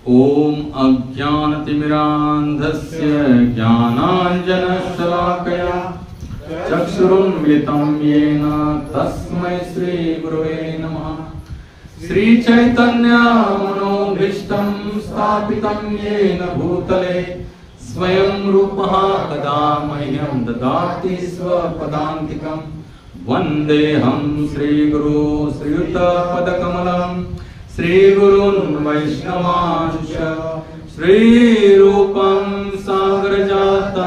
ओम अज्ञानतिमिरान्धस्य ज्ञानाञ्जनशलाकया चक्षुरुन्मिलितं येन तस्मै श्रीगुरवे नमः। श्रीचैतन्यमनोभीष्टं स्थापितं येन भूतले स्वयं रूपः कदा मह्यं ददाति स्वपदान्तिकं। वन्देऽहं श्रीगुरो श्रीयुतपदकमलं श्रीगुरून् वैष्णवांश्च श्रीरूपं सागरजातं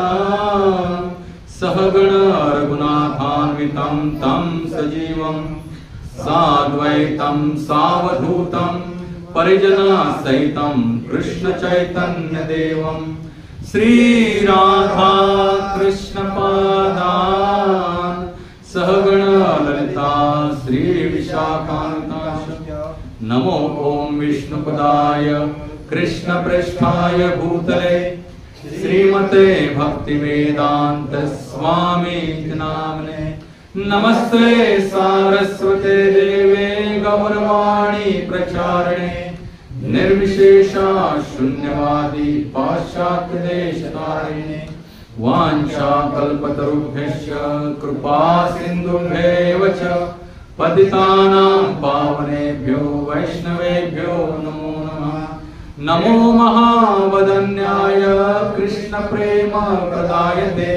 सहगण रघुनाथान्वितं तं सजीवं साद्वैतं सावधूतं परिजनसहितं कृष्णचैतन्यदेवं श्रीराधा कृष्णपादान् सहगण ललिता श्रीविशाखान्वितांश्च। नमो ओम विष्णुपदाय कृष्णप्रेष्ठाय भूतले श्रीमते भक्तिवेदांत स्वामी नामने। नमस्ते सारस्वते देवे गौरवाणी प्रचारिणे निर्विशेषा शून्यवादी पाश्चात्य देशतारिणे। वाञ्छा कल्पतरुभ्यश्च कृपा सिन्धुभ्येव च पतितानां पावनेभ्यो वैष्णवेभ्यो नमो नमः। नमो महावदन्याय कृष्णप्रेम प्रदायते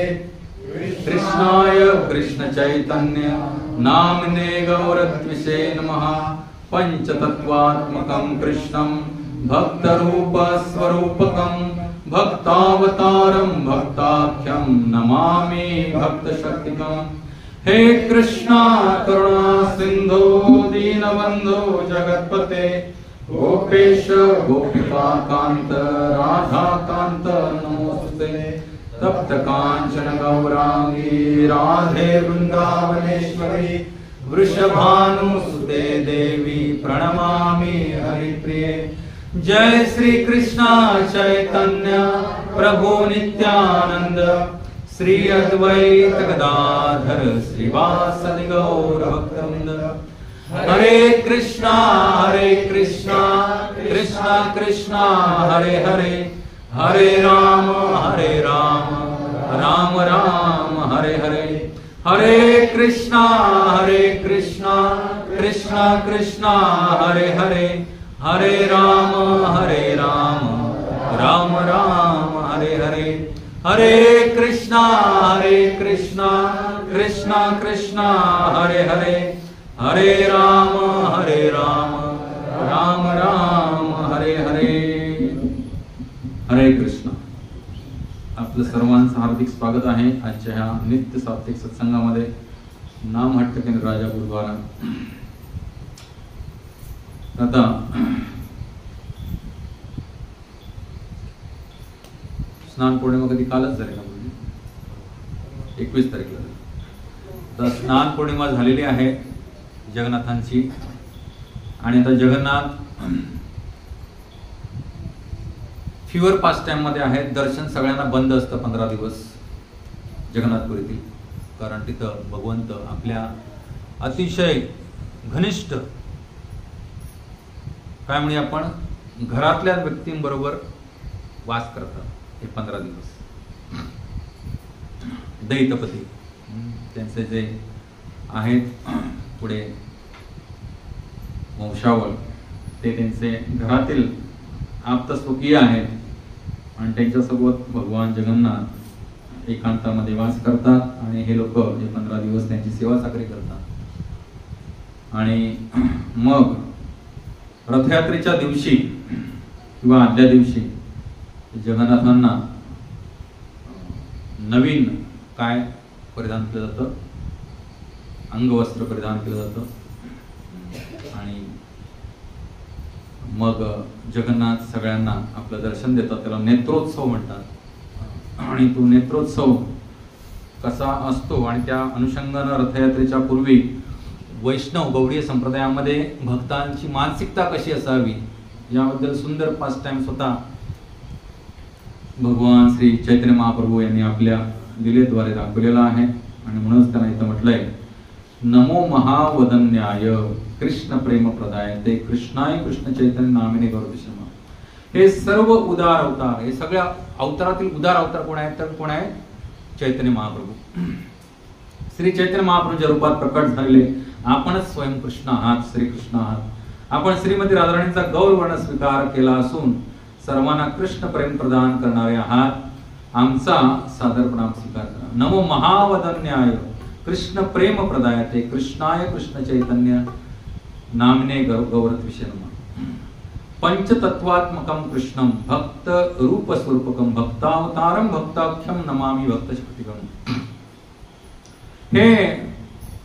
कृष्णाय कृष्णचैतन्य नाम्ने गौरद्विषे नमः। पंचतत्वात्मकं कृष्णं भक्तरूपस्वरूपकं भक्तावतारं भक्ताख्यं नमामि भक्तशक्तिकम्। हे कृष्णा करुणा सिंधु दीनबंधु जगत्पते गोपेश गोपिकांत राधा कांत नमोस्तुते। तप्त कांचन गौरांगी राधे वृंदावनेश्वरी वृषभानुसुते देवी प्रणमामि हरिप्रिये। जय श्री कृष्णा चैतन्य प्रभु नित्यानंद श्री अद्वैत गदाधर श्रीवासदि गौर भक्तवृंद। हरे कृष्णा कृष्णा कृष्णा हरे हरे हरे राम राम राम हरे हरे। हरे कृष्णा कृष्णा कृष्णा हरे हरे हरे राम राम हरे हरे। हरे कृष्णा कृष्णा हरे हरे हरे राम राम हरे हरे। हरे कृष्ण। आपलं सर्वांचं हार्दिक स्वागत आहे आजच्या ह्या नित्य साप्ताहिक सत्संगामध्ये नाम हट्ट केंद्र राजापूर द्वारा। आता स्नान पौर्णिमा कधी कालच झाली ना, 21 तारखेला। तर स्नान पौर्णिमा झालेली आहे जगन्नाथांची आणि आता जगन्नाथ फिवर पास टाइम मध्ये आहे। दर्शन सगळ्यांना बंद असतं 15 दिवस जगन्नाथपुरीतील, कारण तिथं भगवंत आपल्या अतिशय घनिष्ठ काय म्हणजे आपण घरातल्या व्यक्तींबरोबर वास करतात हे 15 दिवस। दैतपती त्यांचे जे आहेत पुढे वंशावळ ते त्यांचे घरातील आप्तस्वकीय आहेत आणि त्यांच्यासोबत भगवान जगन्नाथ एकांतामध्ये वास करतात आणि हे लोक हे 15 दिवस त्यांची सेवा चाकरी करतात। आणि मग रथयात्रेच्या दिवशी किंवा आदल्या दिवशी जगन्नाथांना नवीन काय परिधान केलं जातं, अंगवस्त्र परिधान केलं जातं आणि मग जगन्नाथ सगळ्यांना आपलं दर्शन देतात, त्याला नेत्रोत्सव म्हणतात। आणि तो नेत्रोत्सव कसा असतो आणि त्या अनुषंगानं रथयात्रेच्या पूर्वी वैष्णव गौडीय संप्रदायामध्ये भक्तांची मानसिकता कशी असावी याबद्दल सुंदर पास टाइम स्वतः भगवान श्री चैतन्य महाप्रभू यांनी आपल्या लीलेद्वारे दाखवलेला आहे। आणि म्हणूनच त्यांना इथं म्हटलंय नमो महावदन्याय कृष्ण प्रेम प्रदाय ते कृष्णाय कृष्ण चैतन्य नामिने गौरविष्णु। हे सर्व उदार अवतार, हे सगळ्या अवतारातील उदार अवतार कोण आहेत तर कोण आहे? चैतन्य महाप्रभू. श्री चैतन्य महाप्रभूच्या रूपात प्रकट झालेले आपणच स्वयं कृष्ण आहात, श्रीकृष्ण आहात. आपण श्रीमती राधाराणींचा गौरवर्ण स्वीकार केला असून सर्वांना कृष्ण प्रेम प्रदान करणारे आहात. आमचा सादर प्रणाम स्वीकार करा. नमो महावदन्याय कृष्ण प्रेम प्रदायते कृष्णाय कृष्ण चैतन्य नामने गौरत विषय नमः. पंचतत्वात्मकं कृष्णं भक्त रूप स्वरूपकं भक्तावतारं भक्ताख्यम नमामि भक्त शक्तिकं. हे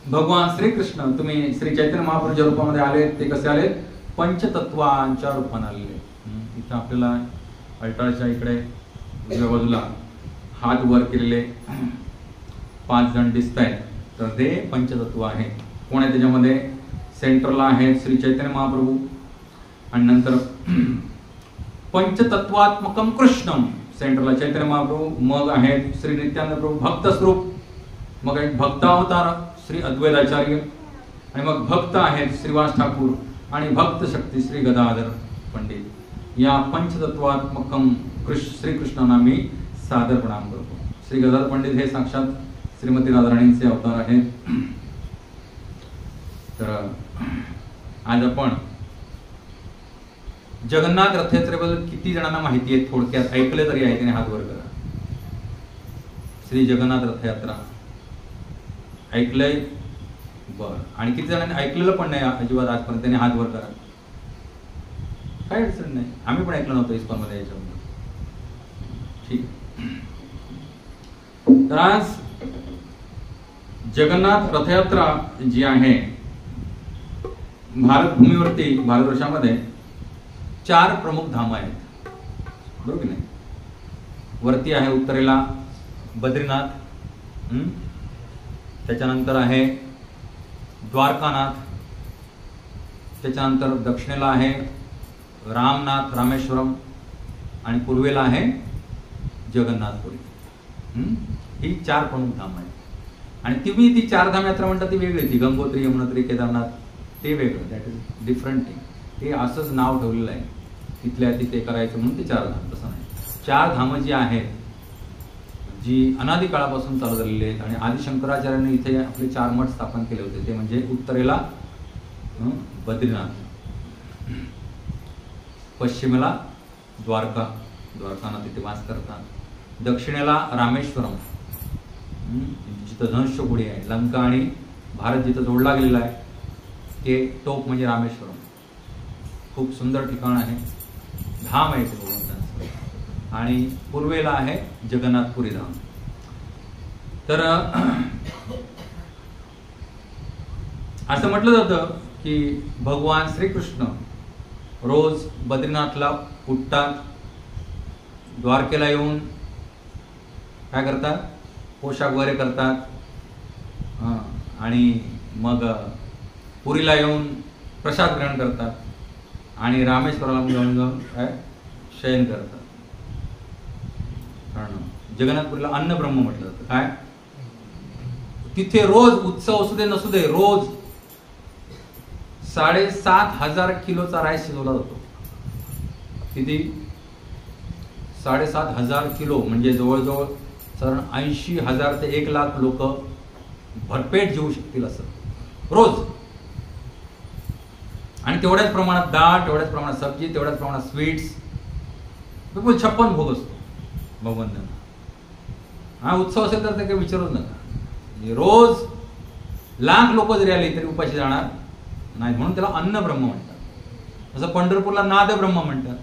भगवान श्रीकृष्ण तुम्ही श्री चैतन्य महाप्रभूच्या रूपामध्ये आले. ते कसे आले? पंचतत्वांच्या रूपाने आलेले. इथं आपल्याला अल्टारच्या इकडे उजव्या बाजूला हात वर केलेले 5 जण दिसत आहेत, तर ते पंचतत्व आहे. कोण आहे त्याच्यामध्ये? सेंटरला आहे श्री चैतन्य महाप्रभू, आणि नंतर पंचतत्वात्मकम कृष्णम सेंटरला चैतन्य महाप्रभू, मग आहेत श्री नित्यानंद प्रभू भक्त स्वरूप, मग आहेत भक्तावतार श्री अद्वैताचार्य, आणि मग भक्त आहेत श्रीवास ठाकूर, आणि भक्त शक्ती श्री गदाधर पंडित. या पंचतत्वात्मकम श्रीकृष्णांना मी सादर प्रणाम करतो. श्री गदाधर पंडित हे साक्षात श्रीमती राधाराणींचे अवतार आहेत. तर आज आपण जगन्नाथ रथयात्रेबद्दल किती जणांना माहिती आहे थोडक्यात ऐकले तरी आहे त्याने हात वर करा. श्री जगन्नाथ रथयात्रा ऐकलंय? बरं. आणि किती जणांनी ऐकलेलं पण नाही अजिबात आजपर्यंत? त्याने हात वर करा. काय अडचण नाही, आम्ही पण ऐकलं नव्हतं इस्कॉन मध्ये याच्यामध्ये. ठीक. तर आज जगन्नाथ रथयात्रा जी आहे भारतभूमीवरती भारतवर्षामध्ये 4 प्रमुख धाम आहेत, बरोबर की नाही? वरती आहे उत्तरेला बद्रीनाथ, त्याच्यानंतर आहे द्वारकानाथ, त्याच्यानंतर दक्षिणेला आहे रामनाथ रामेश्वरम, आणि पूर्वेला आहे जगन्नाथपुरी. ही 4 प्रमुख धाम आहेत. आणि तुम्ही ती 4 धाम यात्रा म्हणतात ती वेगळी, ती गंगोत्री यमुनोत्री केदारनाथ ते वेगळं, दॅट इज डिफरंट थिंग. ते असंच नाव ठेवलेलं आहे, तिथल्या तिथे करायचं म्हणून ते 4 धाम. तसं नाही. 4 धामं जी आहेत जी अनादी काळापासून चालू झालेली आहेत, आणि आदि शंकराचार्यांनी इथे आपले 4 मठ स्थापन केले होते. ते म्हणजे उत्तरेला बद्रीनाथ, पश्चिमेला द्वारकानाथ तिथे वास करतात, दक्षिणेला रामेश्वरम जिथं धनुष्यकोडी आहे, लंका आणि भारत जिथं जोडला गेलेला आहे ते टोक म्हणजे रामेश्वरम. खूप सुंदर ठिकाण आहे, धाम आहे ते भगवंतांचं. आणि पूर्वेला आहे जगन्नाथपुरी धाम. तर असं म्हटलं जातं की भगवान श्रीकृष्ण रोज बद्रीनाथला उठतात, द्वारकेला येऊन काय करतात? पोशाख वगैरे करतात, आणि मग पुरीला येऊन प्रसाद ग्रहण करतात, आणि रामेश्वराला जाऊन काय शयन करतात. कारण जगन्नाथपुरीला अन्न ब्रह्म म्हटलं जातं. काय तिथे रोज उत्सव असू दे नसू दे, रोज 7,500 किलोचा राईस शिजवला जातो. किती? 7,500 किलो, म्हणजे जवळजवळ 80,000 ते 1,00,000 लोक भरपेट जेवू शकतील असं रोज. आणि तेवढ्याच प्रमाणात डाळ, तेवढ्याच प्रमाणात सब्जी, तेवढ्याच प्रमाणात स्वीट्स, बिलकुल 56 भोग असतो भगवंतांना. हा उत्सव असेल तर ते काही विचारूच नका. रोज लाख लोक जरी आली तरी उपाशी जाणार नाही, म्हणून त्याला अन्न ब्रह्म म्हणतात. जसं पंढरपूरला नाद ब्रह्म म्हणतात.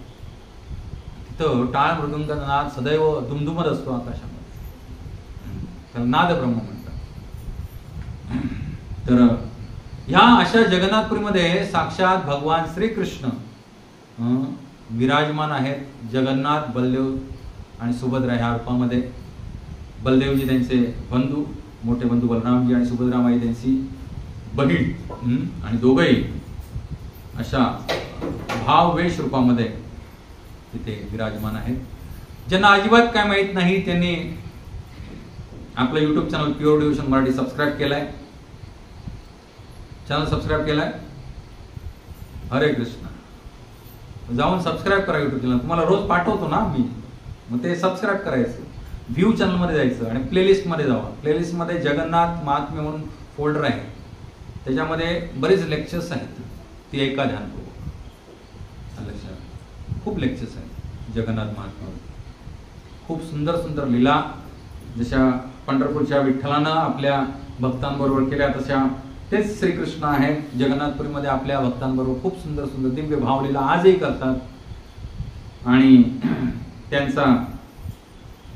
तिथं टाळ मृदुंगाचा नाद सदैव दुमदुमत असतो आकाशामध्ये, त्याला नाद ब्रह्म म्हणतात. तर ह्या अशा जगन्नाथपुरीमध्ये साक्षात भगवान श्रीकृष्ण विराजमान आहेत. जगन्नाथ, बलदेव आणि सुभद्रा ह्या रूपामध्ये. बलदेवजी त्यांचे बंधू, मोठे बंधू बलरामजी, आणि सुभद्रामाई त्यांची बहीण, आणि दोघंही अशा भाववेश रूपामध्ये तिथे विराजमान आहेत. ज्यांना अजिबात काय माहित नाही त्यांनी आपलं YouTube channel pure devotion Marathi subscribe केलाय. चॅनल सबस्क्राईब केलाय. हरे कृष्ण. जाऊन सबस्क्राईब करा YouTube चॅनल, तुम्हाला रोज पाठवतो ना मी, मग ते सबस्क्राईब करायचं, व्ह्यू चॅनलमध्ये जायचं आणि प्लेलिस्टमध्ये जावा. प्लेलिस्टमध्ये जगन्नाथ महात्म्य म्हणून फोल्डर आहे, त्याच्यामध्ये बरेच लेक्चर्स आहेत, ती ऐका ध्यानपूर्वक. लक्षात, खूप लेक्चर्स आहेत जगन्नाथ महात्म्यावर, खूप सुंदर सुंदर लीला, जशा पंढरपूरच्या विठ्ठलानं आपल्या भक्तांबरोबर केल्या तशा तेच श्रीकृष्ण आहेत जगन्नाथपुरीमध्ये आपल्या भक्तांबरोबर खूप सुंदर सुंदर दिव्य भावलीला आजही करतात. आणि त्यांचा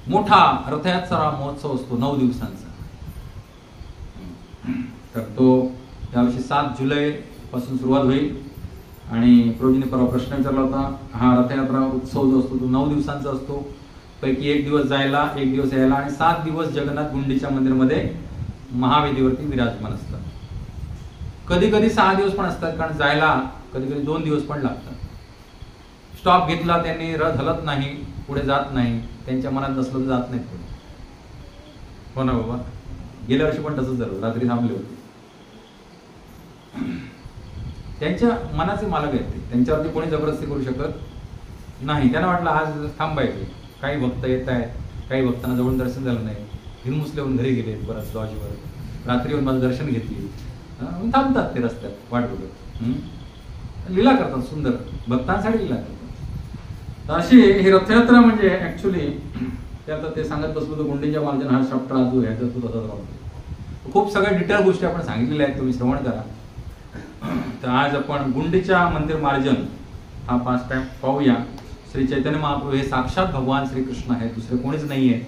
मोठा रथयात्रा महोत्सव असतो 9 दिवसांचा. तर तो यावर्षी 7 जुलै पासून सुरुवात होईल. आणि प्रोजीने परवा प्रश्न विचारला होता, हा रथयात्रा उत्सव जो असतो तो 9 दिवसांचा असतो, पैकी 1 दिवस जायला 1 दिवस यायला आणि 7 दिवस जगन्नाथ गुंडीच्या मंदिरमध्ये महावेदीवरती विराजमान असतात. कधी कधी 6 दिवस पण असतात, कारण जायला कधी कधी 2 दिवस पण लागतात. स्टॉप घेतला त्यांनी, रथ हलत नाही, पुढे जात नाही, त्यांच्या मनात नसलं तर जात नाही पुढे. हो ना बाबा, गेल्या वर्षी पण तसंच झालं, रात्री थांबले होते. त्यांच्या मनाचे मालक आहेत ते, त्यांच्यावरती कोणी जबरदस्ती करू शकत नाही. त्यांना वाटलं आज थांबायचे, काही भक्त येत आहेत, काही भक्तांना जवळून दर्शन झालं नाही, हिरमुसलेहून घरी गेले, परत लॉजवर रात्री येऊन माझं दर्शन घेतली, थांबतात ते रस्त्यात वाट बघत, लीला करतात सुंदर, भक्तांसाठी लीला करतात. तर अशी ही रथयात्रा म्हणजे ऍक्च्युली त्यात ते सांगत बसलो तर गुंडीच्या मार्जन हा चॅप्टर जो आहे तो तसाच राहतो. खूप सगळ्या डिटेल गोष्टी आपण सांगितलेल्या आहेत, तुम्ही श्रवण करा. तर आज आपण गुंडीच्या मंदिर मार्जन हा 5 टाइम पाहूया. श्री चैतन्य महाप्रभू हे साक्षात भगवान श्रीकृष्ण आहेत, दुसरे कोणीच नाहीये.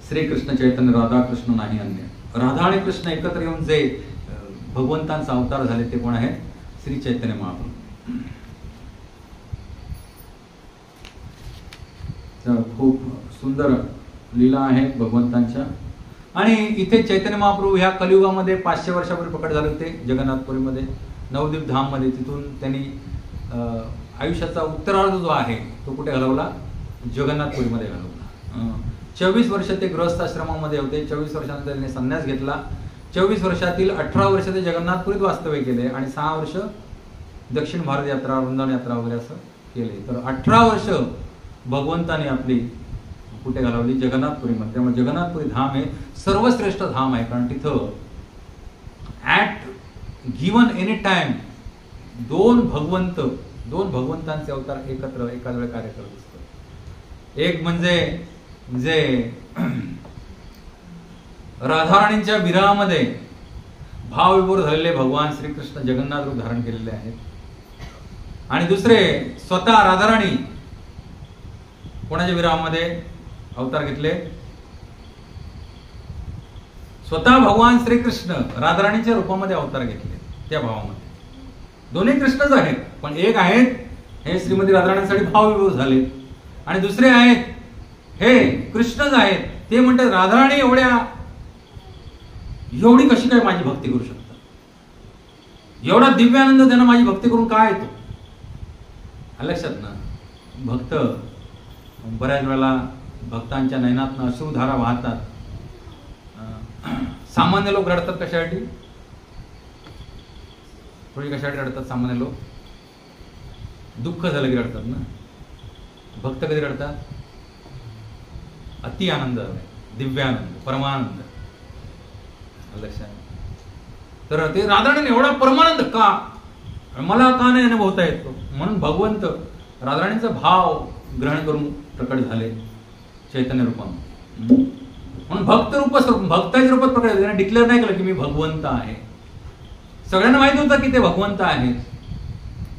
श्रीकृष्ण चैतन्य, राधाकृष्ण नाही अन्य. राधा आणि कृष्ण एकत्र येऊन जे भगवंतांचा अवतार झाले ते कोण आहेत? श्री चैतन्य महाप्रभू. तर खूप सुंदर लीला आहेत भगवंतांच्या. आणि इथे चैतन्य महाप्रभू ह्या कलियुगामध्ये 500 वर्षापूर्वी प्रकट झाले होते जगन्नाथपुरीमध्ये, नवदीप धाममध्ये. तिथून त्यांनी आयुष्याचा उत्तरार्ध जो आहे तो कुठे घालवला? जगन्नाथपुरीमध्ये घालवला. 24 वर्ष ते गृहस्थाश्रमामध्ये होते. 24 वर्षानंतर त्यांनी संन्यास घेतला. 24 वर्षातील 18 वर्ष ते जगन्नाथपुरीत वास्तव्य केले आणि 6 वर्ष दक्षिण भारत यात्रा, वृंदावन यात्रा वगैरे असं केले. तर 18 वर्ष भगवंताने आपली कुठे घालवली? जगन्नाथपुरीमध्ये. त्यामुळे जगन्नाथपुरी धाम हे सर्वश्रेष्ठ धाम आहे, कारण तिथं ऍट गिवन एनी टाइम दोन भगवंतांचे अवतार एकत्र एकाच वेळी कार्य करत असतात. एक म्हणजे जे राधाराणींच्या विरहामध्ये भावविभोर झालेले भगवान श्रीकृष्ण जगन्नाथ रूप धारण केलेले आहेत. आणि दुसरे स्वतः राधाराणी कोणाच्या विरहामध्ये अवतार घेतले? स्वतः भगवान श्रीकृष्ण राधाराणीच्या रूपामध्ये अवतार घेतले. त्या भावामध्ये दोन्ही कृष्णच आहेत, पण एक आहेत हे श्रीमती राधाराणींसाठी भावविभोर झाले आणि दुसरे आहेत हे कृष्णच आहेत. ते म्हणतात राधाराणी एवढी कशी काय माझी भक्ती करू शकतात? एवढा दिव्यानंद त्यांना माझी भक्ती करून काय येतो? लक्षात ना, भक्त बऱ्याच वेळेला भक्तांच्या नयनातनं अश्रुधारा वाहतात. सामान्य लोक रडतात कशासाठी? थोडी कशासाठी रडतात सामान्य लोक? दुःख झालं की रडतात ना. भक्त कधी रडतात? अति आनंद, दिव्यानंद, परमानंद. लक्षात. तर ते राधाराणी एवढा परमानंद का, मला का नाही अनुभवता येतो? म्हणून भगवंत राधाराणींचा भाव ग्रहण करून प्रकट झाले चैतन्य रूपामध्ये. म्हणून भक्ताच्या रूपात प्रकट झाले. त्यांनी डिक्लेअर नाही केलं की मी भगवंत आहे. सगळ्यांना माहिती होतं की ते भगवंत आहेत,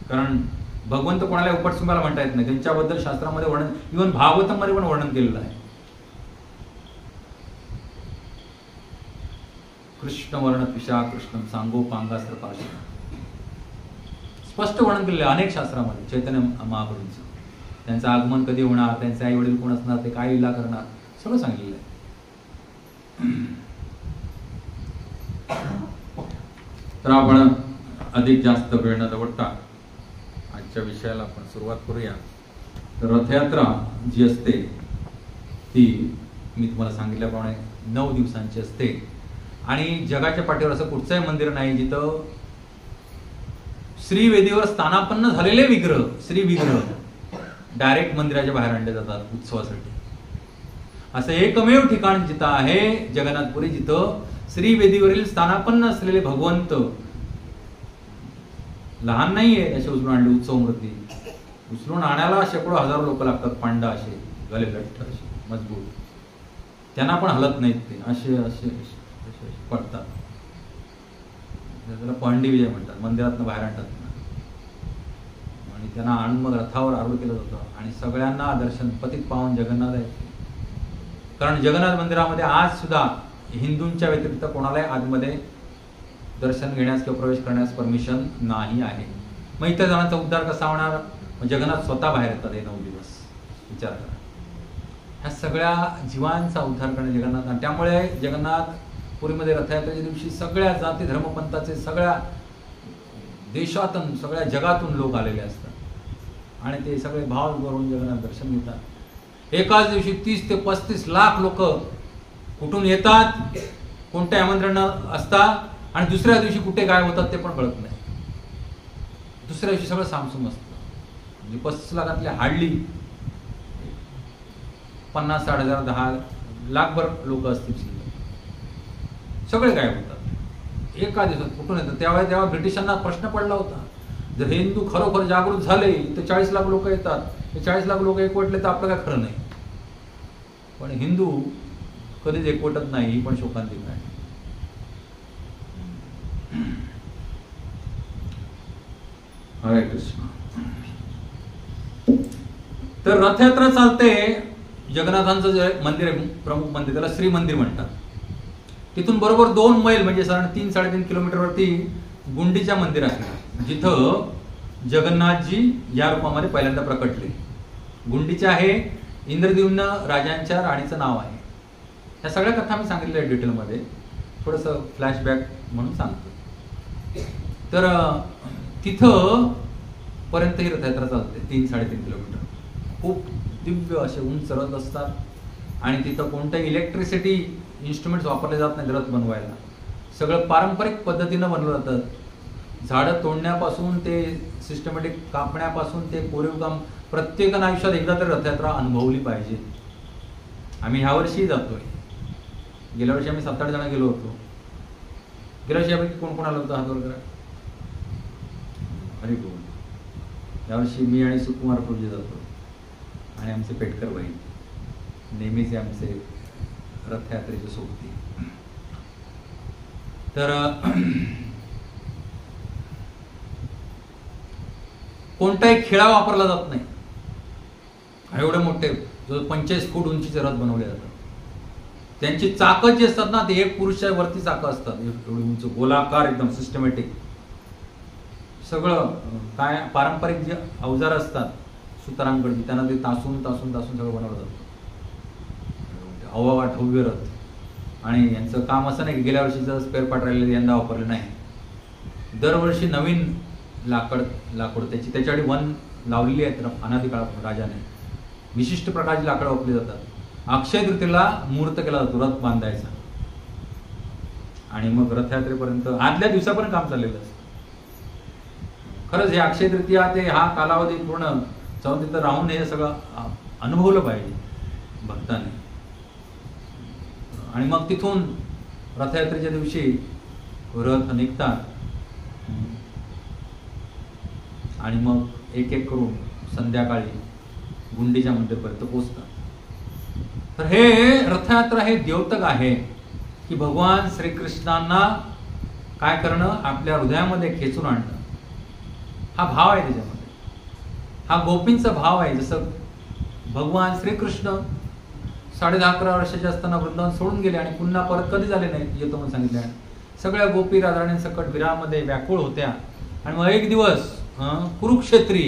कारण भगवंत कोणाला उपटसुंबाला म्हणता येत नाही. त्यांच्याबद्दल शास्त्रामध्ये वर्णन, इव्हन भागवतामध्ये पण वर्णन केलेलं आहे. कृष्ण वर्ण पिशा कृष्ण सांगोपांगास्त्र पार्श्व, स्पष्ट वर्णन केलेलं आहे अनेक शास्त्रामध्ये चैतन्य महाप्रभूंचं. त्यांचं आगमन कधी होणार, त्यांचे आई वडील कोण असणार, ते काय लीला करणार, सगळं सांगितलेलं आहे. तर आपण अधिक जास्त वेळ न दवडता आजच्या विषयाला आपण सुरुवात करूया. तर रथयात्रा जी असते ती मी तुम्हाला सांगितल्याप्रमाणे 9 दिवसांची असते. आणि जगाच्या पाठीवर असं कुठचंही मंदिर नाही जिथं श्रीवेदीवर स्थानापन्न झालेले विग्रह, श्री विग्रह डायरेक्ट मंदिराच्या बाहेर आणले जातात उत्सवासाठी. असं एकमेव ठिकाण जिथं आहे जगन्नाथपुरी, जिथं श्रीवेदीवरील स्थानापन्न असलेले भगवंत लहान नाहीये असे उचलून आणले. उत्सव मूर्ती उचलून आणायला शेकडो हजारो लोक लागतात. पांडा असे गले लठ्ठ असे मजबूत, त्यांना पण हलत नाहीत, ते असे असे पडतात. त्याला पहंडी विजय म्हणतात. मंदिरातनं बाहेर आणतात आणि त्यांना आणून मग रथावर आरूढ केलं जातं आणि सगळ्यांना दर्शन पतित पावन जगन्नाथ आहे. कारण जगन्नाथ मंदिरामध्ये आज सुद्धा हिंदूंच्या व्यतिरिक्त कोणालाही आतमध्ये दर्शन घेण्यास किंवा प्रवेश करण्यास परमिशन नाही आहे. मग इतर जणांचा उद्धार कसा होणार? जगन्नाथ स्वतः बाहेर येतात हे 9 दिवस. विचार करा, ह्या सगळ्या जीवांचा उद्धार करणे जगन्नाथ. आणि त्यामुळे जगन्नाथपुरीमध्ये रथयात्रेच्या दिवशी सगळ्या जाती धर्मपंथाचे, सगळ्या देशातून, सगळ्या जगातून लोक आलेले असतात आणि ते सगळे भाव करून जगन्नाथ दर्शन घेतात. एकाच दिवशी 30 ते 35 लाख लोक कुठून येतात, कोणत्या आमंत्रण असतात आणि दुसऱ्या दिवशी कुठे गायब होतात ते पण कळत नाही. दुसऱ्या दिवशी सगळं सामसूम असतं. म्हणजे 35 लाखातले हार्डली 50-60 हजार 10 लाखभर लोक असतील, सगळे गायब होतात एका दिवसात. कुठून येतात? तेव्हा ब्रिटिशांना प्रश्न पडला होता, जर हे हिंदू खरोखर जागृत झाले तर 40 लाख लोक येतात, हे 40 लाख लोक एकवटले तर आपलं काय खरं नाही. पण हिंदू कधीच एकवटत नाही, ही पण शोकांतिक आहे. हरे कृष्ण. तर रथयात्रा चालते. जगन्नाथांचं जे मंदिर आहे, प्रमुख मंदिर, त्याला श्री मंदिर म्हणतात. तिथून बरोबर 2 मैल म्हणजे साधारण 3-3.5 किलोमीटरवरती गुंडीचा मंदिर आहे, जिथं जगन्नाथजी या रूपामध्ये पहिल्यांदा प्रकटले. गुंडीचा आहे इंद्रद्युम्न राजांच्या राणीचं नाव आहे. ह्या सगळ्या कथा मी सांगितल्या आहे डिटेलमध्ये, थोडंसं फ्लॅशबॅक म्हणून सांगतो. तर तिथं पर्यंत ही रथयात्रा चालते 3-3.5 किलोमीटर. खूप दिव्य असे उंच रथ असतात आणि तिथं कोणत्याही इलेक्ट्रिसिटी इन्स्ट्रुमेंट्स वापरले जात नाहीत रथ बनवायला. सगळं पारंपरिक पद्धतीनं बनवलं जातं. झाडं तोडण्यापासून ते सिस्टमॅटिक कापण्यापासून ते कोरीव काम, प्रत्येकानं आयुष्यात एकदा तरी रथयात्रा अनुभवली पाहिजे. आम्ही ह्या वर्षी जातोय. गेल्या वर्षी आम्ही 7-8 जण गेलो होतो. गेल्या वर्षी यापैकी कोण कोण आलं होतं? हात वर करा. अरे बोल. यावर्षी मी आणि सुकुमार प्रभूजी जातो आणि आमचे पेटकर बहीण नेहमीचे आमचे रथयात्रेचे सोबती. तर कोणताही खेळा वापरला जात नाही. एवढे मोठे जो 45 फूट उंचीचे रथ बनवले जातात. त्यांची चाकं जी असतात ना, ते एक पुरुषाच्या वरती चाकं असतात, एवढी उंच गोलाकार एकदम सिस्टमॅटिक. सगळं काय पारंपरिक जे अवजार असतात सुतारांकडची, त्यांना ते तासून सगळं बनवलं जातं. अवाढव्य रथ. आणि यांचं काम असं नाही की गेल्या वर्षीचं स्पेअर पार्ट राहिलेलं यंदा वापरलं नाही. दरवर्षी नवीन लाकूड त्याच्यासाठी वन लावलेली आहेत अनादी काळापासून राजाने. विशिष्ट प्रकारची लाकडं वापरली जातात. अक्षय तृतीयेला मुहूर्त केला जातो रथ बांधायचा आणि मग रथयात्रेपर्यंत आदल्या दिवसापर्यंत काम चाललेलं असतं. खरंच हे अक्षय तृतीया ते हा कालावधी पूर्ण जाऊन तिथं राहून हे सगळं अनुभवलं पाहिजे भक्ताने. आणि मग तिथून रथयात्रेच्या दिवशी रथ निघतात आणि मग एक एक करून संध्याकाळी गुंडीच्या मंदिरपर्यंत पोहोचतात. तर हे रथयात्रा हे द्योतक आहे की भगवान श्रीकृष्णांना काय करणं, आपल्या हृदयामध्ये खेचून आणणं. हा भाव आहे त्याच्यामध्ये. हा गोपींचा भाव आहे. जसं भगवान श्रीकृष्ण 10.5-11 वर्षाचे असताना वृंदावन सोडून गेले आणि पुन्हा परत कधी झाले नाही येतो म्हणून सांगितलं. सगळ्या गोपी राधाराणींसकट विरामध्ये व्याकुळ होत्या आणि मग एक दिवस कुरुक्षेत्री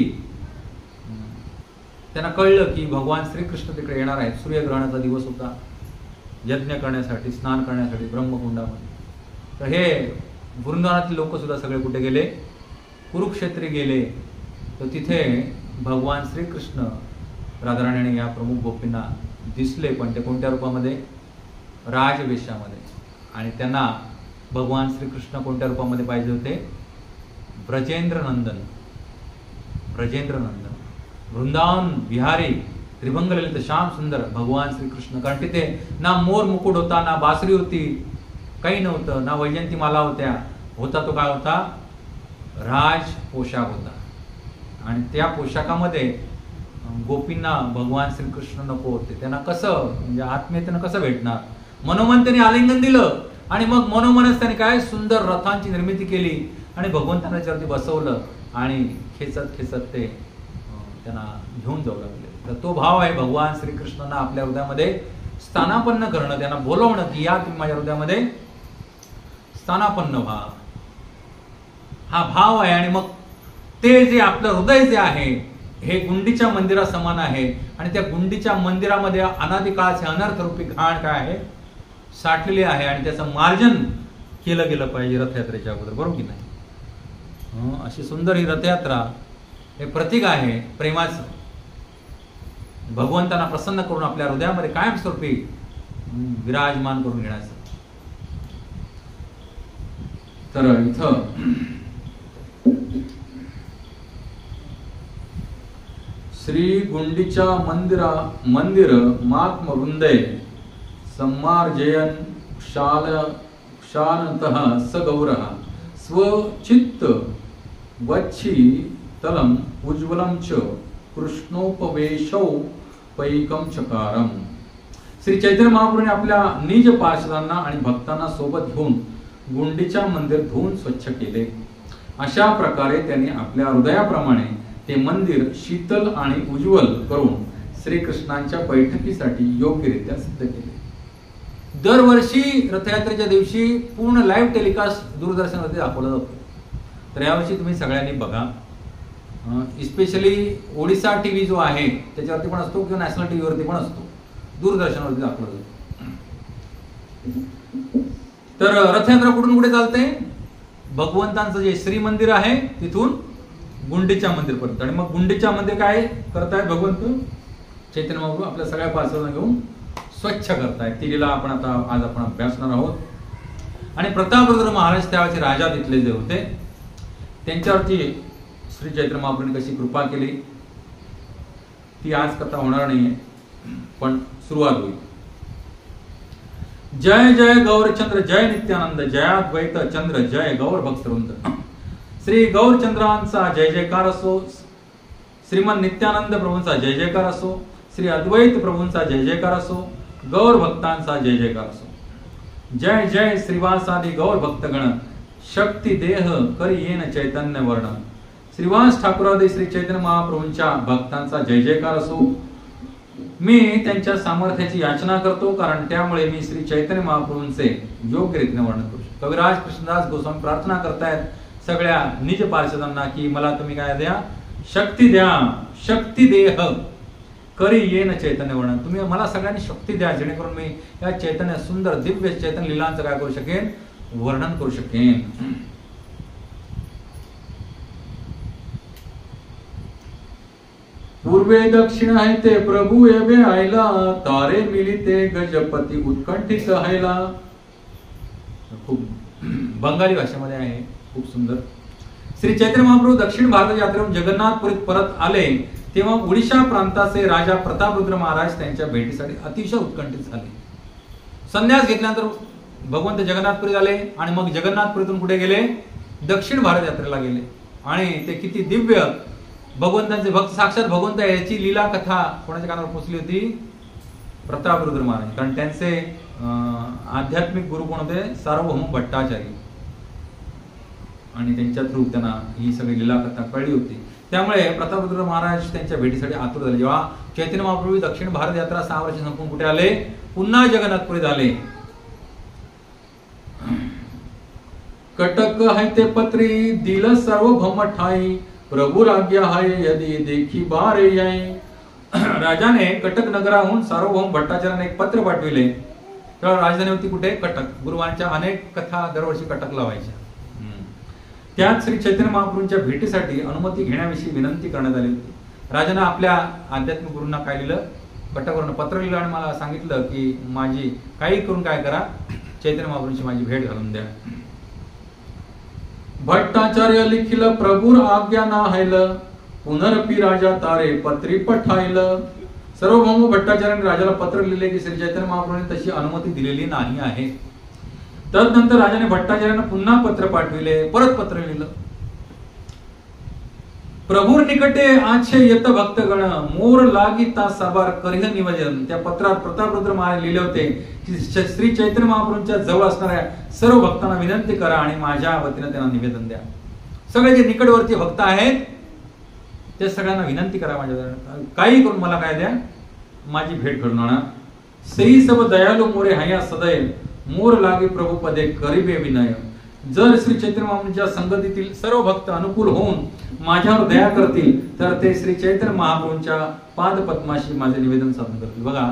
त्यांना कळलं की भगवान श्रीकृष्ण तिकडे येणार आहेत. सूर्यग्रहणाचा दिवस होता. यज्ञ करण्यासाठी, स्नान करण्यासाठी ब्रह्मकुंडामध्ये. तर हे वृंदावनातले लोक सुद्धा सगळे कुठे गेले? कुरुक्षेत्री गेले. तर तिथे भगवान श्रीकृष्ण राधाराणी या प्रमुख गोपींना दिसले, पण ते कोणत्या रूपामध्ये? राजवेशामध्ये. आणि त्यांना भगवान श्रीकृष्ण कोणत्या रूपामध्ये पाहिजे होते? ब्रजेंद्र नंदन, वृंदावन विहारी त्रिभंग ललित श्याम सुंदर भगवान श्रीकृष्ण. कारण तिथे ना मोर मुकुट होता, ना बासरी होती, काही नव्हतं, ना वैजयंती माला होता तो काय होता, राज पोशाख होता. आणि त्या पोशाखामध्ये गोपींना भगवान श्रीकृष्ण नको होते. त्यांना कसं म्हणजे आत्मीयतेनं कसं भेटणार, मनोमन त्यांनी आलिंगन दिलं आणि मग मनोमनच त्यांनी काय सुंदर रथांची निर्मिती केली आणि भगवंतांना त्याच्यावरती बसवलं आणि खेचत ते त्यांना घेऊन जाऊ लागले. तर तो भाव आहे भगवान श्रीकृष्णांना आपल्या हृदयामध्ये स्थानापन्न करणं, त्यांना बोलवणं की या तुम्ही माझ्या हृदयामध्ये स्थानापन्न व्हा, हा भाव आहे. आणि मग ते जे आपलं हृदय जे आहे हे गुंडीच्या मंदिरा समान आहे आणि त्या गुंडीच्या मंदिरामध्ये अनादिकाळचे अनर्थरूपी घाण काय आहे साठलेली आहे आणि त्याचं मार्जन केलं गेलं पाहिजे रथयात्रेच्या अगोदर, बरोबर की नाही. अशी सुंदर ही रथयात्रा हे प्रतीक आहे प्रेमाचं, भगवंतांना प्रसन्न करून आपल्या हृदयामध्ये कायमस्वरूपी विराजमान करून घेण्याचं. तर इथं श्री गुंडीच्या मंदिर महात्म वृंदे सम्मार्जयन क्षालतः सगौरः स्वचित्त वच्छी तलम उज्ज्वलम च कृष्णोपवेशौ पैकम चकारम. श्री चैतन्य महाप्रभूने आपल्या निज पार्षदांना आणि भक्तांना सोबत घेऊन गुंडीच्या मंदिर धुवून स्वच्छ केले. अशा प्रकारे त्यांनी आपल्या हृदयाप्रमाणे ते मंदिर शीतल आणि उज्ज्वल करून श्रीकृष्णांच्या बैठकीसाठी योग्यरित्या सिद्ध केले. दरवर्षी रथयात्रेच्या दिवशी पूर्ण लाईव्ह टेलिकास्ट दूरदर्शनवरती दाखवला जातो. तर यावर्षी तुम्ही सगळ्यांनी बघा. स्पेशली ओडिसा टीव्ही जो आहे त्याच्यावरती पण असतो किंवा नॅशनल टीव्हीवरती पण असतो, दूरदर्शनवरती दाखवला जातो. तर रथयात्रा कुठून कुठे चालते, भगवंतांचं जे श्री मंदिर आहे तिथून गुंडीच्या मंदिर पर्यंत. आणि मग गुंडीच्या मंदिर काय करतायत भगवंत चैतन्य महाप्रभू आपल्या सगळ्या पार्षदांना घेऊन स्वच्छ करतायत. ती लीला आपण आज आपण अभ्यासणार आहोत. आणि प्रतापरुद्र महाराज त्यावेळेचे राजा तिथले जे होते त्यांच्यावरती श्री चैतन्य महाप्रभूंनी कशी कृपा केली ती आज कथा होणार नाहीये, पण सुरुवात होईल. जय जय गौरचंद्र जय नित्यानंद जयाद्वैत चंद्र जय गौर भक्तवृंद. श्री गौरचंद्रांचा जय जयकार असो, श्रीमन नित्यानंद प्रभूंचा जय जयकार असो, श्री अद्वैत प्रभूंचा जय जयकार असो, गौर भक्तांचा जय जयकार असो. जय जय श्रीवासादि गौर भक्तगण शक्ती देह करी येन चैतन्य वर्ण. श्रीवास ठाकुरादी श्री चैतन्य महाप्रभूंच्या भक्तांचा जय जयकार असो. मी त्यांच्या सामर्थ्याची याचना करतो कारण त्यामुळे मी श्री चैतन्य महाप्रभूंचे योग्य रीतीने वर्णन करू शकतो. कविराज कृष्णदास गोस्वामी प्रार्थना करतायत सगळ्या निज पार्षदांना की मला तुम्ही काय द्या, शक्ती द्या, शक्ती देह करी येन चैतन्य वर्णन. तुम्ही मला सगळ्यांनी शक्ती द्या जेणेकरून मी या चैतन्य सुंदर दिव्य चैतन्य लीलांचं काय करू शकेन, वर्णन करू शकेन. पूर्वे दक्षिण आहे ते प्रभू एबे आयला, तारे मिलिते गजपती उत्कंठित हायला. खूप बंगाली भाषेमध्ये आहे, खूप सुंदर. श्री चैतन्य महाप्रभू दक्षिण भारत यात्रेहून जगन्नाथपुरीत परत आले तेव्हा ओडिशा प्रांताचे राजा प्रतापरुद्र महाराज त्यांच्या भेटीसाठी अतिशय उत्कंठित झाले. संन्यास घेतल्यानंतर भगवंत जगन्नाथपुरीत आले आणि मग जगन्नाथपुरीतून कुठे गेले, दक्षिण भारत यात्रेला गेले. आणि ते किती दिव्य भगवंतांचे भक्त, साक्षात भगवंत याची लीला कथा कोणाच्या कानावर पोचली होती, प्रतापरुद्र महाराज. कारण त्यांचे आध्यात्मिक गुरु कोण होते, सार्वभौम भट्टाचार्य, आणि त्यांच्या थ्रू त्यांना ही सगळी लीला कथा कळली होती. त्यामुळे प्रतापरुद्र महाराज त्यांच्या भेटीसाठी आतुर झाले. जेव्हा चैतन्य महाप्रभू दक्षिण भारत यात्रा 6 वर्ष संपून कुठे आले, पुन्हा जगन्नाथपुरीत आले. कटक है ते पत्री दिल सार्वभौम ठाई, प्रभू राज्य हाय यदि देखी बारे याय. राजाने कटक नगराहून सार्वभौम भट्टाचार्याने एक पत्र पाठविले. तेव्हा राजधानी होती कुठे, कटक. गुरुवांच्या अनेक कथा दरवर्षी कटकला व्हायच्या. त्यात श्री चैतन्य महाप्रभूंच्या भेटीसाठी अनुमती घेण्याविषयी विनंती करण्यात आली होती. राजाने आपल्या आध्यात्मिक गुरूंना काय लिहिलं, कटकवरून पत्र लिहिलं आणि मला सांगितलं की माझी काही करून काय करा, चैतन्य महाप्रभूंची माझी भेट घालून द्या. भट्टाचार्य लिखिल प्रभुर आज्ञा ना हैल, पुनरपी राजा तारे पत्री पठाईल. सार्वभौम भट्टाचार्यांनी राजाला पत्र लिहिले की श्री चैतन्य महाप्रभूंनी तशी अनुमती दिलेली नाही आहे. तदनंतर राजाने भट्टाचार्यांना पुन्हा पत्र पाठविले, परत पत्र लिहिलं. प्रभूर निकटे आछे येत भक्तगण, मोर लागिता साबार करिह निवेदन. त्या पत्रात प्रतापरुद्र महाराज लिहिले होते की श्री चैतन्य महाप्रभूंच्या जवळ असणाऱ्या सर्व भक्तांना विनंती करा आणि माझ्या वतीने त्यांना निवेदन द्या. सगळे जे निकटवर्ती भक्त आहेत ते सगळ्यांना विनंती करा, माझ्या काही करून मला काय द्या, माझी भेट घडून आणा. सई सब दयालु मोरे हया सदैव, मोर लागे प्रभू पदे करिबे विनय. जर श्री चैतन्य महाप्रभूंच्या संगतीतील सर्व भक्त अनुकूल होऊन माझ्यावर दया करतील तर ते श्री चैतन्य महाप्रभूंच्या पादपद्माशी माझे निवेदन सादर करतील. बघा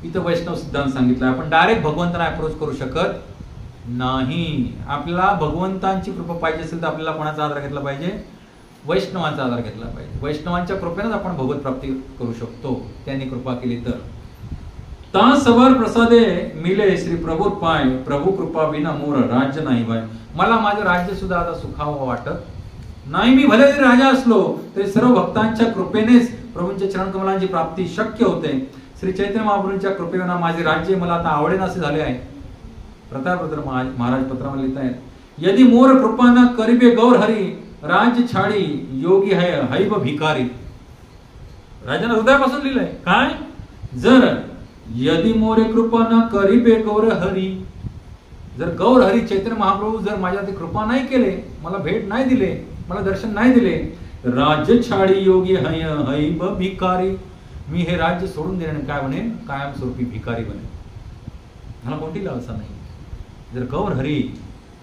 इथं वैष्णव सिद्धांत सांगितला. आपण डायरेक्ट भगवंताला अप्रोच करू शकत नाही. आपल्याला भगवंतांची कृपा पाहिजे असेल तर आपल्याला कोणाचा आधार घेतला पाहिजे, वैष्णवांचा आधार घेतला पाहिजे. वैष्णवांच्या कृपेनेच आपण भगवत प्राप्ती करू शकतो, त्यांनी कृपा केली तर. ता सवार प्रसादे मिले श्री प्रभू पाय, प्रभू कृपा विना मोर राज्य नाही बाय. मला माझं राज्य सुद्धा आता सुखावं वाटत नाही. मी भले जरी राजा असलो तरी सर्व भक्तांच्या कृपेनेच प्रभूंच्या चरणकमलांची प्राप्ती शक्य होते. श्री चैतन्य महाप्रभूंच्या कृपेविना माझे राज्य मला आता आवडेनासे झाले आहे. प्रतापरुद्र महाराज पत्रामध्ये लिहित आहेत, यदि मोर कृपा न करिबे गौर हरी, राज छाडी योगी है हैब भिकारी. राजाने हृदयापासून लिहिलंय काय, जर यदि मोरे कृपा न करिबे गौर हरी, जर गौर हरी चैतन्य महाप्रभू जर माझ्यावरती कृपा नाही केले, मला भेट नाही दिले, मला दर्शन नाही दिले, राज्य छाडी योगी हैब भिकारी, मी हे राज्य सोडून देणे काय बनेन, कायमस्वरूपी भिकारी बनेन. मला कोणती लालसा नाही. जर गौर हरी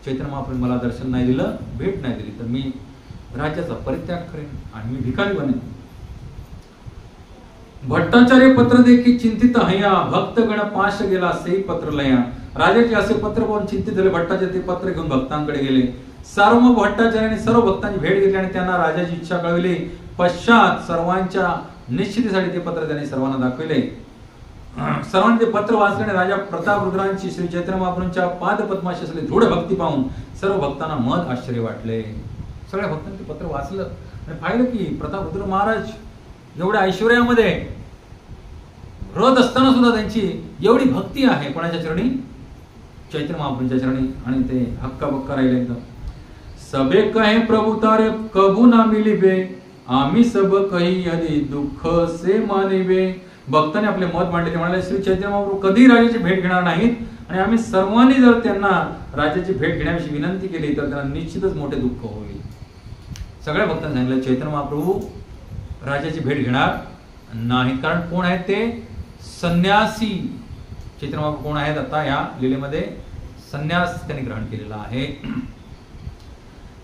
चैतन्य महाप्रभू मला दर्शन नाही दिलं, भेट नाही दिली तर मी राज्याचा परित्याग करेन आणि मी भिकारी बनेन. भट्टाचार्य पत्र देखील चिंतित हया, भक्तगण पाश गेला सेई पत्र लया. राजाचे असे पत्र पाहून चिंतित झाले. भट्टाचार्य ते पत्र घेऊन भक्तांकडे गेले. सार्वभौम भट्टाचार्याने सर्व भक्तांची भेट घेतली आणि त्यांना राजाची इच्छा कळविली. पश्चात सर्वांच्या निश्चितीसाठी ते पत्र त्यांनी सर्वांना दाखविले. सर्वांनी ते पत्र वाचल्याने राजा प्रतापरुद्रांची श्री चैतन्य महाप्रभूंच्या पादपद्माशी असलेली दृढ भक्ती पाहून सर्व भक्तांना मत आश्चर्य वाटले. सगळ्या भक्तांनी ते पत्र वाचलं आणि पाहिलं की प्रतापरुद्र महाराज एवढ्या ऐश्वर्यामध्ये रथ असताना सुद्धा त्यांची एवढी भक्ती आहे कोणाच्या चरणी, चैतन्य महाप्रभूंच्या चरणी, आणि ते हक्का बक्का राहिले एकदम. सबे कहे प्रभु तारे कबू ना मिलिबे, आम्ही सब कही यदि दुःख से मानिबे. भक्तांनी आपले मत मांडले. ते म्हणाले श्री चैतन्य महाप्रभू कधी राजाची भेट घेणार नाहीत आणि आम्ही सर्वांनी जर त्यांना राजाची भेट घेण्याविषयी विनंती केली तर त्यांना निश्चितच मोठे दुःख होईल. सगळ्या भक्तांनी सांगितलं चैतन्य महाप्रभू राजाची भेट घेणार नाहीत. कारण कोण आहेत ते, संन्यासी. चैतन्य महाप्रभू कोण आहेत, आता या लीलेमध्ये संन्यास त्यांनी ग्रहण केलेला आहे.